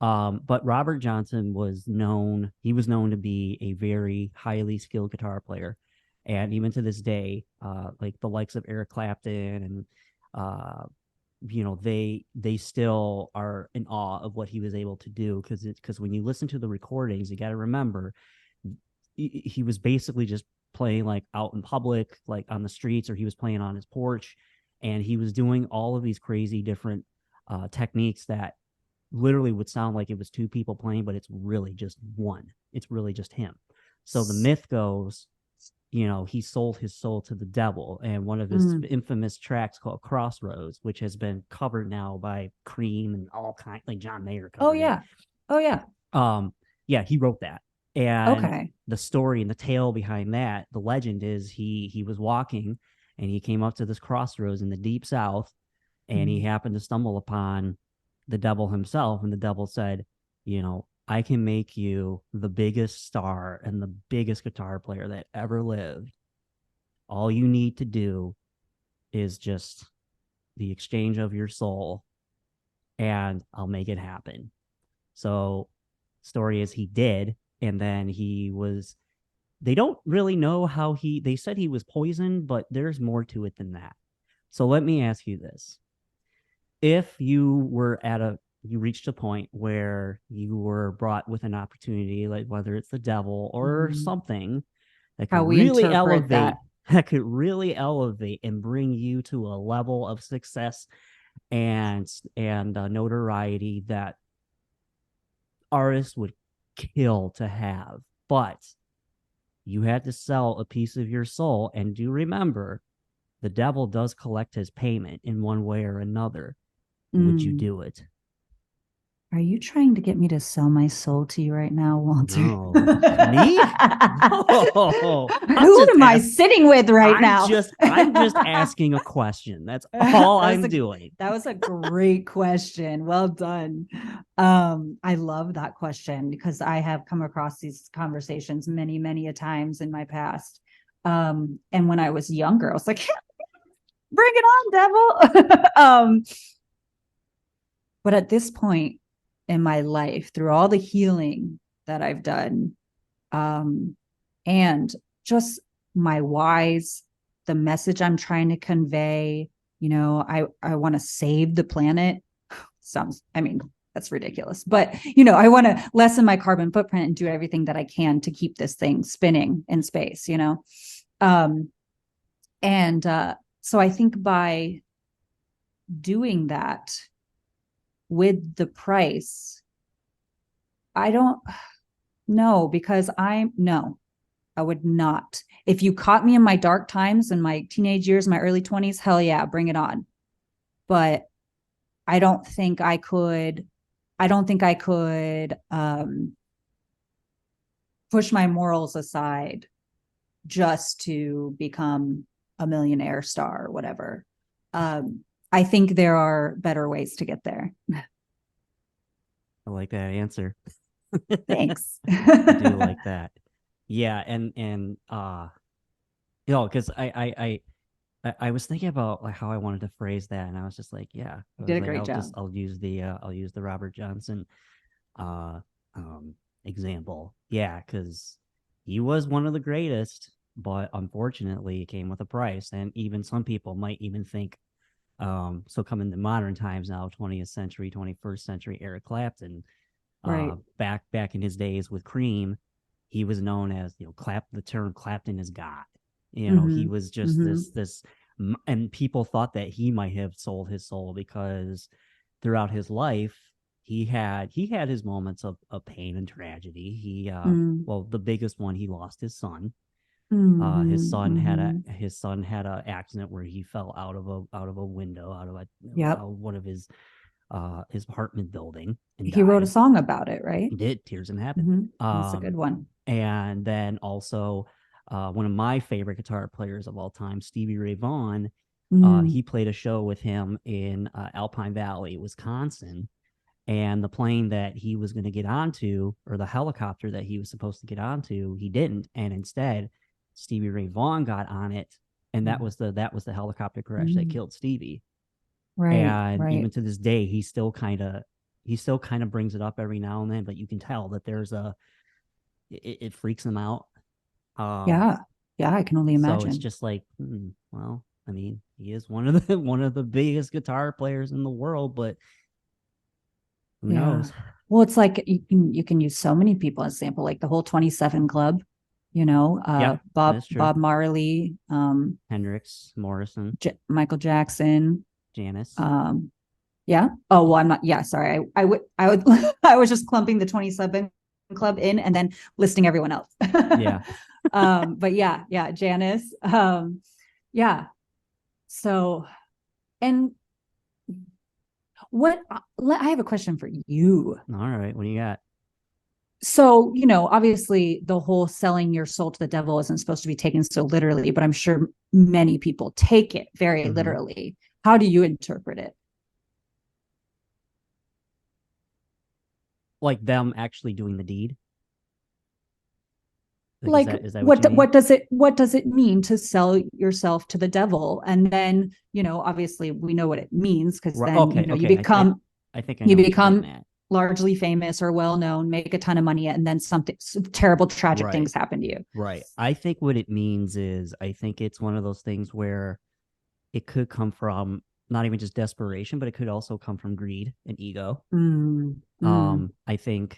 Speaker 2: But Robert Johnson he was known to be a very highly skilled guitar player. And even to this day, like the likes of Eric Clapton and uh they still are in awe of what he was able to do because when you listen to the recordings, you got to remember he was basically just playing like out in public, like on the streets, or he was playing on his porch, and he was doing all of these crazy different techniques that literally would sound like it was two people playing, but it's really just one. It's really just him. So the myth goes, he sold his soul to the devil. And one of his
Speaker 1: Mm.
Speaker 2: infamous tracks called Crossroads, which has been covered now by Cream and all kinds, like John Mayer
Speaker 1: Oh
Speaker 2: covered it.
Speaker 1: yeah. Oh yeah.
Speaker 2: Yeah, he wrote that. And
Speaker 1: Okay.
Speaker 2: the story and the tale behind that, the legend is he was walking and he came up to this crossroads in the deep south and he
Speaker 1: Mm.
Speaker 2: happened to stumble upon the devil himself. And the devil said, I can make you the biggest star and the biggest guitar player that ever lived. All you need to do is just the exchange of your soul, and I'll make it happen. So, story is he did, and then they don't really know how they said he was poisoned, but there's more to it than that. So let me ask you this. If you reached a point where you were brought with an opportunity, like whether it's the devil or
Speaker 1: Mm.
Speaker 2: something that
Speaker 1: How
Speaker 2: could
Speaker 1: we
Speaker 2: really
Speaker 1: interpret
Speaker 2: elevate,
Speaker 1: that.
Speaker 2: and bring you to a level of success and notoriety that artists would kill to have, but you had to sell a piece of your soul. And do remember, the devil does collect his payment in one way or another. Would you
Speaker 1: Mm.
Speaker 2: do it?
Speaker 1: Are you trying to get me to sell my soul to you right now, Walter?
Speaker 2: No. Me? No. I'm
Speaker 1: Who
Speaker 2: just
Speaker 1: am I
Speaker 2: asking.
Speaker 1: sitting with right now?
Speaker 2: I'm just asking a question. That's all I'm doing.
Speaker 1: That was a great question. Well done. I love that question because I have come across these conversations many, many a times in my past. And when I was younger, I was like, bring it on, devil. But at this point in my life, through all the healing that I've done, and just my whys, the message I'm trying to convey, I want to save the planet. Sounds, I mean, that's ridiculous, but I want to lessen my carbon footprint and do everything that I can to keep this thing spinning in space, um, and so I think by doing that with the price, I don't know, because I would not. If you caught me in my dark times in my teenage years, my early 20s, hell yeah, bring it on. But I don't think I could, push my morals aside just to become a millionaire star or whatever. I think there are better ways to get there.
Speaker 2: I like that answer.
Speaker 1: Thanks.
Speaker 2: I do like that. Yeah, and because I was thinking about like how I wanted to phrase that, and I was just like, yeah, I
Speaker 1: You
Speaker 2: was
Speaker 1: did a
Speaker 2: like,
Speaker 1: great job.
Speaker 2: I'll use the Robert Johnson uh example. Yeah, because he was one of the greatest, but unfortunately it came with a price. And even some people might even think, so coming to modern times now, 20th century, 21st century, Eric Clapton,
Speaker 1: Right.
Speaker 2: back in his days with Cream, he was known as, the term Clapton is God. He
Speaker 1: Mm-hmm.
Speaker 2: was just
Speaker 1: Mm-hmm.
Speaker 2: this, and people thought that he might have sold his soul because throughout his life he had his moments of pain and tragedy.
Speaker 1: Mm.
Speaker 2: Well, the biggest one, he lost his son. His
Speaker 1: Mm-hmm.
Speaker 2: son had a
Speaker 1: Mm-hmm.
Speaker 2: his son had a accident where he fell out of a window,
Speaker 1: Yep.
Speaker 2: one of his apartment building, and
Speaker 1: He wrote a
Speaker 2: died.
Speaker 1: song about it, right?
Speaker 2: Did Tears in Heaven.
Speaker 1: Mm-hmm. That's a good one.
Speaker 2: And then also, one of my favorite guitar players of all time, Stevie Ray Vaughan.
Speaker 1: Mm.
Speaker 2: He played a show with him in Alpine Valley, Wisconsin, and the plane that he was going to get onto, or the helicopter that he was supposed to get onto, he didn't, and instead Stevie Ray Vaughan got on it, and that was the helicopter crash that
Speaker 1: Mm.
Speaker 2: killed Stevie.
Speaker 1: Right,
Speaker 2: And even
Speaker 1: right.
Speaker 2: to this day, he still kind of brings it up every now and then, but you can tell that it freaks him out. um
Speaker 1: Yeah. Yeah, I can only
Speaker 2: so it's
Speaker 1: imagine.
Speaker 2: just like, well, I mean, he is one of the one of the biggest guitar players in the world, but who
Speaker 1: Yeah.
Speaker 2: knows?
Speaker 1: Well, it's like you can use so many people as example, like the whole 27 club,
Speaker 2: Yeah, that's true.
Speaker 1: Bob Marley,
Speaker 2: Hendrix, Morrison,
Speaker 1: Michael Jackson.
Speaker 2: Janice.
Speaker 1: Yeah. Oh, well, I'm not. Yeah, sorry. I would I was just clumping the 27 club in and then listing everyone else.
Speaker 2: Yeah.
Speaker 1: But yeah, Janice. Yeah. So, and what I have a question for you.
Speaker 2: All right, what do you got?
Speaker 1: So, obviously the whole selling your soul to the devil isn't supposed to be taken so literally, but I'm sure many people take it very
Speaker 2: Mm-hmm.
Speaker 1: literally. How do you interpret it?
Speaker 2: Like them actually doing the deed? Like, is
Speaker 1: Like,
Speaker 2: that what you mean?
Speaker 1: what does it mean to sell yourself to the devil? And then, obviously we know what it means, because
Speaker 2: Right.
Speaker 1: then,
Speaker 2: Okay.
Speaker 1: you
Speaker 2: Okay.
Speaker 1: become
Speaker 2: I think I
Speaker 1: you
Speaker 2: know what you're getting
Speaker 1: become
Speaker 2: at.
Speaker 1: largely famous or well known, make a ton of money, and then something some terrible, tragic
Speaker 2: Right.
Speaker 1: things happen to you.
Speaker 2: Right. I think what it means is, I think it's one of those things where it could come from not even just desperation, but it could also come from greed and ego.
Speaker 1: Mm, mm.
Speaker 2: I think,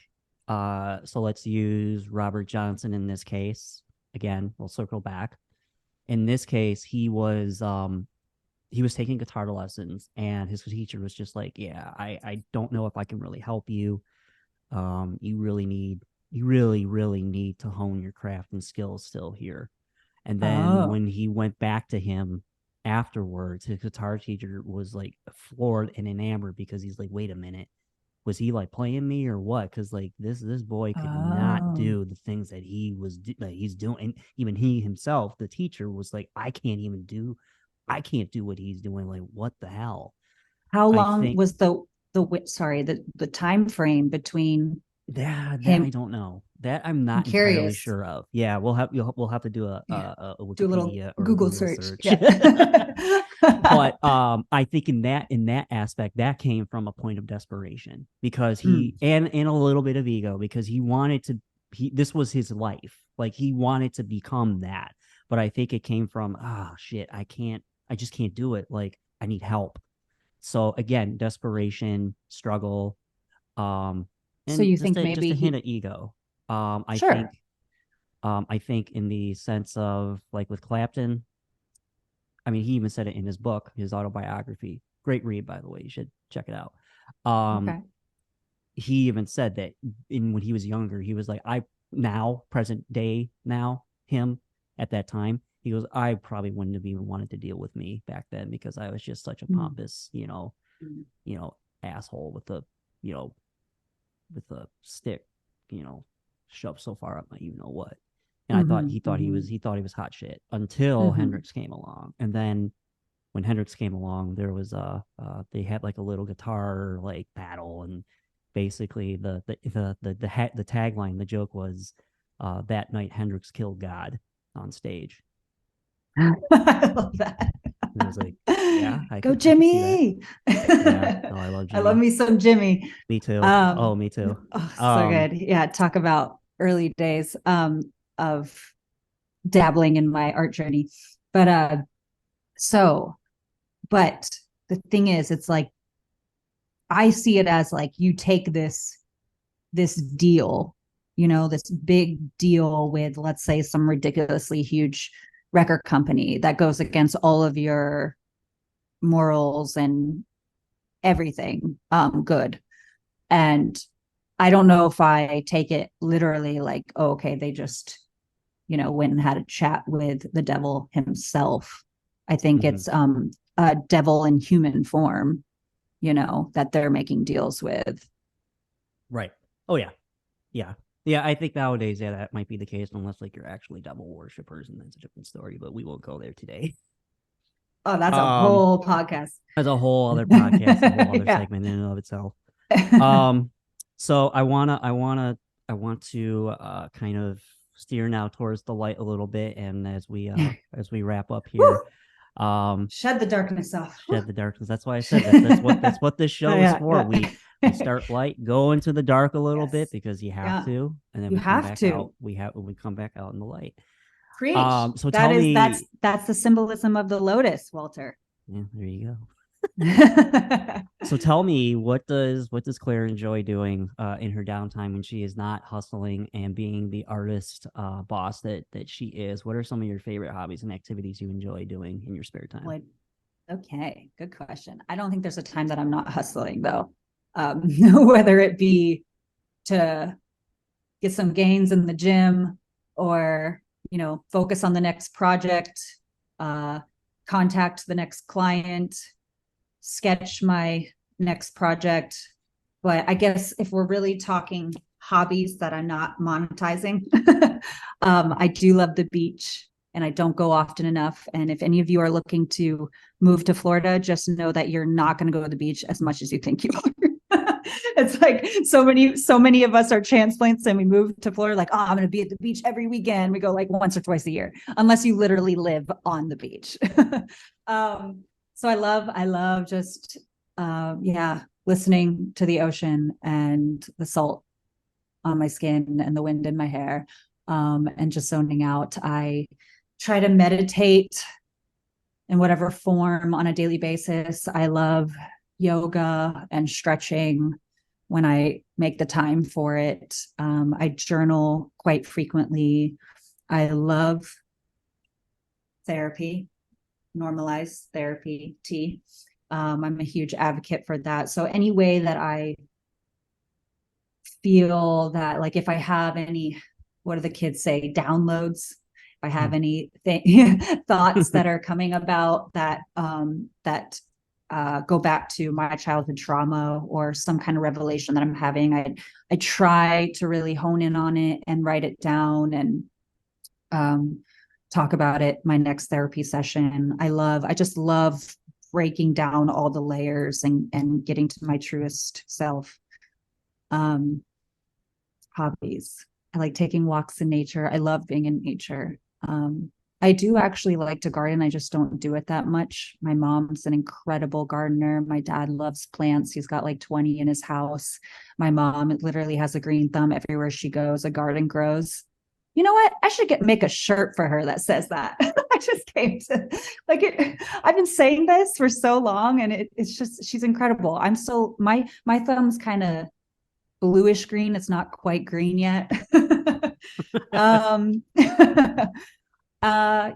Speaker 2: so let's use Robert Johnson in this case. Again, we'll circle back. In this case, he was taking guitar lessons, and his teacher was just like, yeah, I don't know if I can really help you. You really need to hone your craft and skills still here. And then
Speaker 1: Oh.
Speaker 2: when he went back to him, afterwards, his guitar teacher was like floored and enamored because he's like, wait a minute, was he like playing me or what? Because like this boy could not
Speaker 1: Oh.
Speaker 2: do the things that he's doing. And even he himself, the teacher, was like, I can't do what he's doing. Like, what the hell?
Speaker 1: How
Speaker 2: I
Speaker 1: long
Speaker 2: think
Speaker 1: was the time frame between
Speaker 2: that I
Speaker 1: him?
Speaker 2: don't know. That I'm
Speaker 1: I'm
Speaker 2: not entirely
Speaker 1: curious.
Speaker 2: sure of. Yeah, we'll have to do
Speaker 1: Yeah.
Speaker 2: a
Speaker 1: Do a little
Speaker 2: Wikipedia or a
Speaker 1: Google
Speaker 2: Google
Speaker 1: search.
Speaker 2: search.
Speaker 1: Yeah.
Speaker 2: But I think in that aspect that came from a point of desperation because
Speaker 1: Mm,
Speaker 2: he and a little bit of ego because he wanted to this was his life. Like he wanted to become that. But I think it came from shit, I just can't do it. Like I need help. So again, desperation, struggle, um
Speaker 1: so
Speaker 2: and
Speaker 1: you think
Speaker 2: just
Speaker 1: maybe
Speaker 2: a hint
Speaker 1: he,
Speaker 2: of ego.
Speaker 1: sure.
Speaker 2: I think in the sense of like with Clapton, I mean, he even said it in his book, his autobiography. Great read, by the way. You should check it out. Um,
Speaker 1: Okay.
Speaker 2: he even said that in when he was younger, he was like, I now, present day now, him at that time, he goes, I probably wouldn't have even wanted to deal with me back then because I was just such a
Speaker 1: Mm,
Speaker 2: pompous,
Speaker 1: mm,
Speaker 2: you know, asshole with the, you know, with a stick, you know, shoved so far up my you know what. And I thought
Speaker 1: mhm, mhm,
Speaker 2: he thought he was hot shit until
Speaker 1: mhm.
Speaker 2: Hendrix came along. And then when Hendrix came along, there was they had like a little guitar like battle, and basically the tagline, the joke was that night Hendrix killed God on stage.
Speaker 1: I love that.
Speaker 2: And I was like, yeah,
Speaker 1: Go
Speaker 2: I could see that.
Speaker 1: Jimmy.
Speaker 2: Yeah, no, I love
Speaker 1: I love
Speaker 2: Jimmy.
Speaker 1: me some Jimmy.
Speaker 2: Me too. Oh,
Speaker 1: Um,
Speaker 2: me too.
Speaker 1: oh, so
Speaker 2: Um,
Speaker 1: good. Yeah, talk about early days of dabbling in my art journey. But so, but the thing is, it's like I see it as like you take this deal, this big deal with, let's say, some ridiculously huge record company that goes against all of your morals and everything good. And I don't know if I take it literally like, oh, okay, they just, went and had a chat with the devil himself. I think
Speaker 2: mhm.
Speaker 1: it's a devil in human form, that they're making deals with.
Speaker 2: Right. Oh yeah. Yeah. Yeah, I think nowadays, yeah, that might be the case, unless like you're actually devil worshippers, and that's a different story. But we won't go there today.
Speaker 1: Oh, that's a
Speaker 2: Um,
Speaker 1: whole podcast.
Speaker 2: as a whole other podcast, a whole other
Speaker 1: Yeah.
Speaker 2: segment in and of itself. Um, so I want to kind of steer now towards the light a little bit, and as we wrap up here, um,
Speaker 1: Shed the darkness off.
Speaker 2: shed the darkness. That's why I said that's what this show is
Speaker 1: Yeah,
Speaker 2: for. We
Speaker 1: yeah.
Speaker 2: start light, go into the dark a little bit
Speaker 1: Yes.
Speaker 2: because you have
Speaker 1: Yeah.
Speaker 2: to, and then
Speaker 1: You
Speaker 2: we come
Speaker 1: have
Speaker 2: back out.
Speaker 1: to
Speaker 2: We come back out in the light.
Speaker 1: preach.
Speaker 2: So
Speaker 1: That
Speaker 2: tell
Speaker 1: is that's
Speaker 2: me,
Speaker 1: that's the symbolism of the lotus, Walter.
Speaker 2: yeah, there you go. So tell me, what does Claire enjoy doing in her downtime when she is not hustling and being the artist boss that she is? What are some of your favorite hobbies and activities you enjoy doing in your spare time?
Speaker 1: Like, okay, good question. I don't think there's a time that I'm not hustling though. Whether it be to get some gains in the gym or, focus on the next project, uh, contact the next client, sketch my next project. But I guess if we're really talking hobbies that I'm not monetizing, I do love the beach and I don't go often enough. And if any of you are looking to move to Florida, just know that you're not going to go to the beach as much as you think you are. It's like so many of us are transplants and we move to Florida like, oh, I'm going to be at the beach every weekend. We go like once or twice a year, unless you literally live on the beach. So I love just yeah, listening to the ocean and the salt on my skin and the wind in my hair, and just zoning out. I try to meditate in whatever form on a daily basis. I love yoga and stretching when I make the time for it. I journal quite frequently. I love therapy, normalized therapy, T. I'm a huge advocate for that. So any way that I feel that, like, if I have any, what do the kids say, downloads, I have anything thoughts that are coming about that go back to my childhood trauma or some kind of revelation that I'm having, I try to really hone in on it and write it down and talk about it my next therapy session. I just love breaking down all the layers and getting to my truest self. Hobbies. I like taking walks in nature. I love being in nature. I do actually like to garden. I just don't do it that much. My mom's an incredible gardener. My dad loves plants. He's got like 20 in his house. My mom literally has a green thumb everywhere she goes. A garden grows. You know what? I should make a shirt for her that says that. I just came to like it. I've been saying this for so long, and it's just she's incredible. My thumb's kind of bluish green. It's not quite green yet. um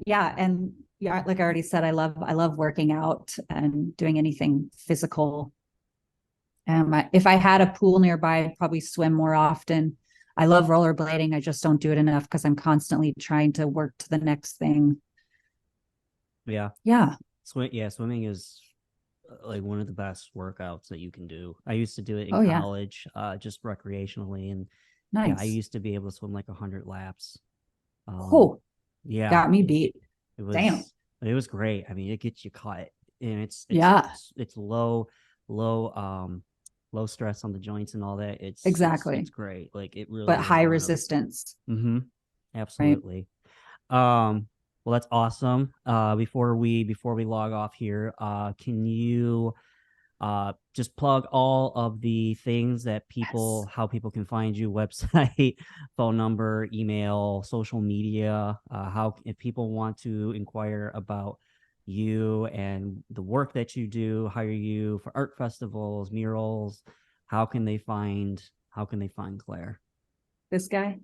Speaker 1: yeah, and yeah, like I already said, I love working out and doing anything physical. If I had a pool nearby, I'd probably swim more often. I love rollerblading. I just don't do it enough because I'm constantly trying to work to the next thing.
Speaker 2: Yeah.
Speaker 1: Yeah.
Speaker 2: Swimming is like one of the best workouts that you can do. I used to do it in
Speaker 1: Oh, yeah.
Speaker 2: college, just recreationally, and
Speaker 1: Nice.
Speaker 2: yeah, I used to be able to swim like 100 laps.
Speaker 1: Oh,
Speaker 2: Yeah,
Speaker 1: got me beat.
Speaker 2: it was
Speaker 1: Damn.
Speaker 2: it was great. I mean, it gets you caught, and
Speaker 1: Yeah.
Speaker 2: it's low low stress on the joints and all that.
Speaker 1: Exactly.
Speaker 2: It's great. Like it really
Speaker 1: But
Speaker 2: is
Speaker 1: high
Speaker 2: one of
Speaker 1: resistance.
Speaker 2: mm-hmm.
Speaker 1: Right.
Speaker 2: Absolutely. Well, that's awesome. Before we log off here, can you just plug all of the things that
Speaker 1: Yes.
Speaker 2: how people can find you, website, phone number, email, social media, how if people want to inquire about you and the work that you do, hire you for art festivals, murals, how can they find Claire?
Speaker 1: This guy.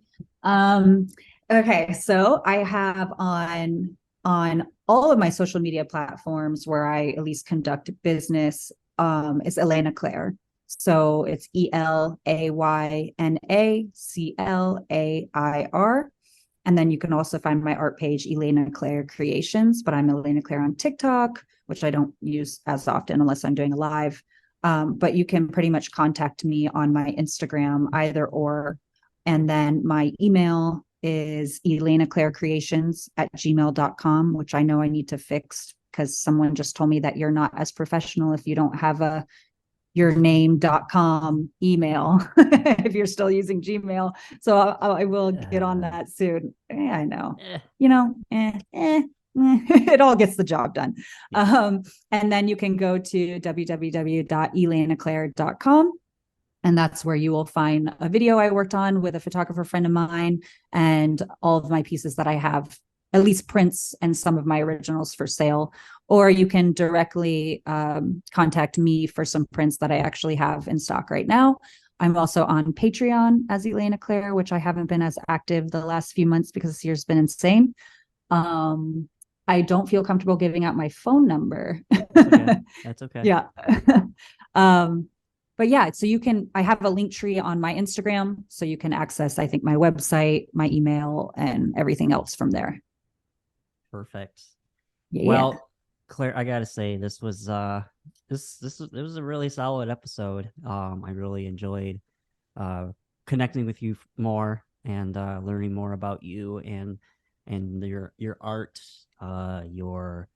Speaker 1: Okay, so I have on all of my social media platforms where I at least conduct business, is Elayna Clair. So it's ELAYNACLAIR. And then you can also find my art page, Elayna Clair Creations, but I'm Elayna Clair on TikTok, which I don't use as often unless I'm doing a live. But you can pretty much contact me on my Instagram, either or. And then my email is ElaynaClairCreations@gmail.com, which I know I need to fix because someone just told me that you're not as professional if you don't have a yourname.com email if you're still using Gmail. So I will get on that soon. I know, it all gets the job done. And then you can go to www.elaynaclair.com. And that's where you will find a video I worked on with a photographer friend of mine and all of my pieces that I have, at least prints and some of my originals for sale. Or you can directly contact me for some prints that I actually have in stock right now. I'm also on Patreon as Elayna Clair, which I haven't been as active the last few months because this year's been insane. I don't feel comfortable giving out my phone number.
Speaker 2: That's okay.
Speaker 1: Yeah. But yeah, so I have a link tree on my Instagram, so you can access, I think, my website, my email, and everything else from there.
Speaker 2: Perfect.
Speaker 1: Yeah.
Speaker 2: Well, Claire, I gotta say, this was it was a really solid episode. I really enjoyed connecting with you more and learning more about you and your art, your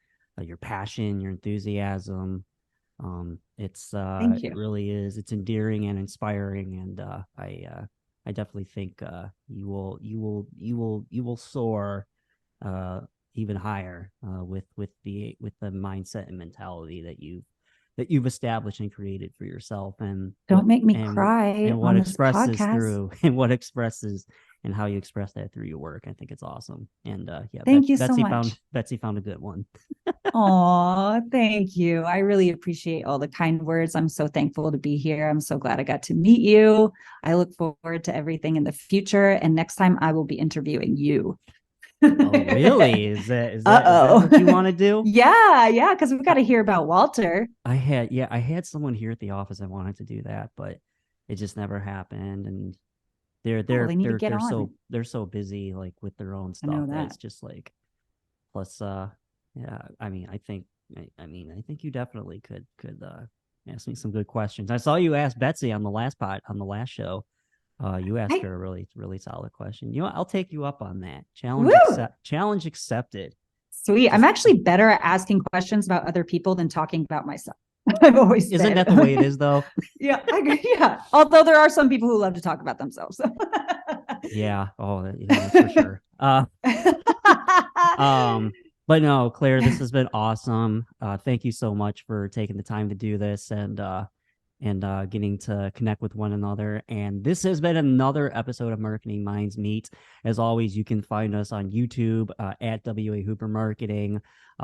Speaker 2: passion, your enthusiasm.
Speaker 1: Thank you.
Speaker 2: It really is. It's endearing and inspiring, and I definitely think you will soar even higher with the mindset and mentality that you've established and created for yourself. And
Speaker 1: don't make me cry
Speaker 2: and what
Speaker 1: on this
Speaker 2: expresses
Speaker 1: podcast.
Speaker 2: through and what expresses and how you express that through your work. I think it's awesome. And yeah,
Speaker 1: Thank you so much.
Speaker 2: Betsy found a good one.
Speaker 1: Oh, thank you. I really appreciate all the kind words. I'm so thankful to be here. I'm so glad I got to meet you. I look forward to everything in the future. And next time I will be interviewing you.
Speaker 2: Oh, really? Is that what you want to do?
Speaker 1: Yeah, because we've got to hear about Walter.
Speaker 2: I had someone here at the office that wanted to do that, but it just never happened. And they're
Speaker 1: Oh, they need to get
Speaker 2: they're
Speaker 1: on it.
Speaker 2: they're so busy like with their own
Speaker 1: I
Speaker 2: stuff
Speaker 1: know
Speaker 2: that
Speaker 1: that.
Speaker 2: it's just like plus yeah, I mean I think you definitely could ask me some good questions. I saw you ask Betsy on the last show. You asked
Speaker 1: I
Speaker 2: her a really solid question. You know, I'll take you up on that.
Speaker 1: Woo!
Speaker 2: Challenge accepted.
Speaker 1: Sweet. I'm
Speaker 2: Just
Speaker 1: actually better at asking questions about other people than talking about myself. I've always
Speaker 2: isn't
Speaker 1: said.
Speaker 2: that the way it is though?
Speaker 1: Yeah, yeah. Although there are some people who love to talk about themselves.
Speaker 2: Yeah. Oh, yeah, that's for sure. Um, but no, Claire, this has been awesome. Thank you so much for taking the time to do this and getting to connect with one another. And this has been another episode of Marketing Minds Meet. As always, you can find us on YouTube at WA Hooper Marketing.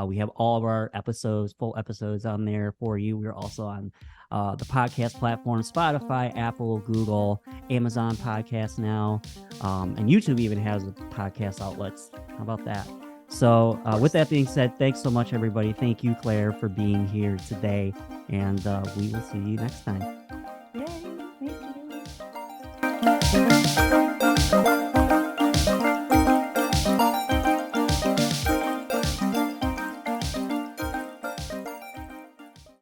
Speaker 2: We have all of our episodes, full episodes on there for you. We're also on the podcast platform, Spotify, Apple, Google, Amazon Podcasts now. And YouTube even has podcast outlets. How about that? So with that being said, thanks so much, everybody. Thank you, Claire, for being here today. And we will see you next time.
Speaker 1: Yay.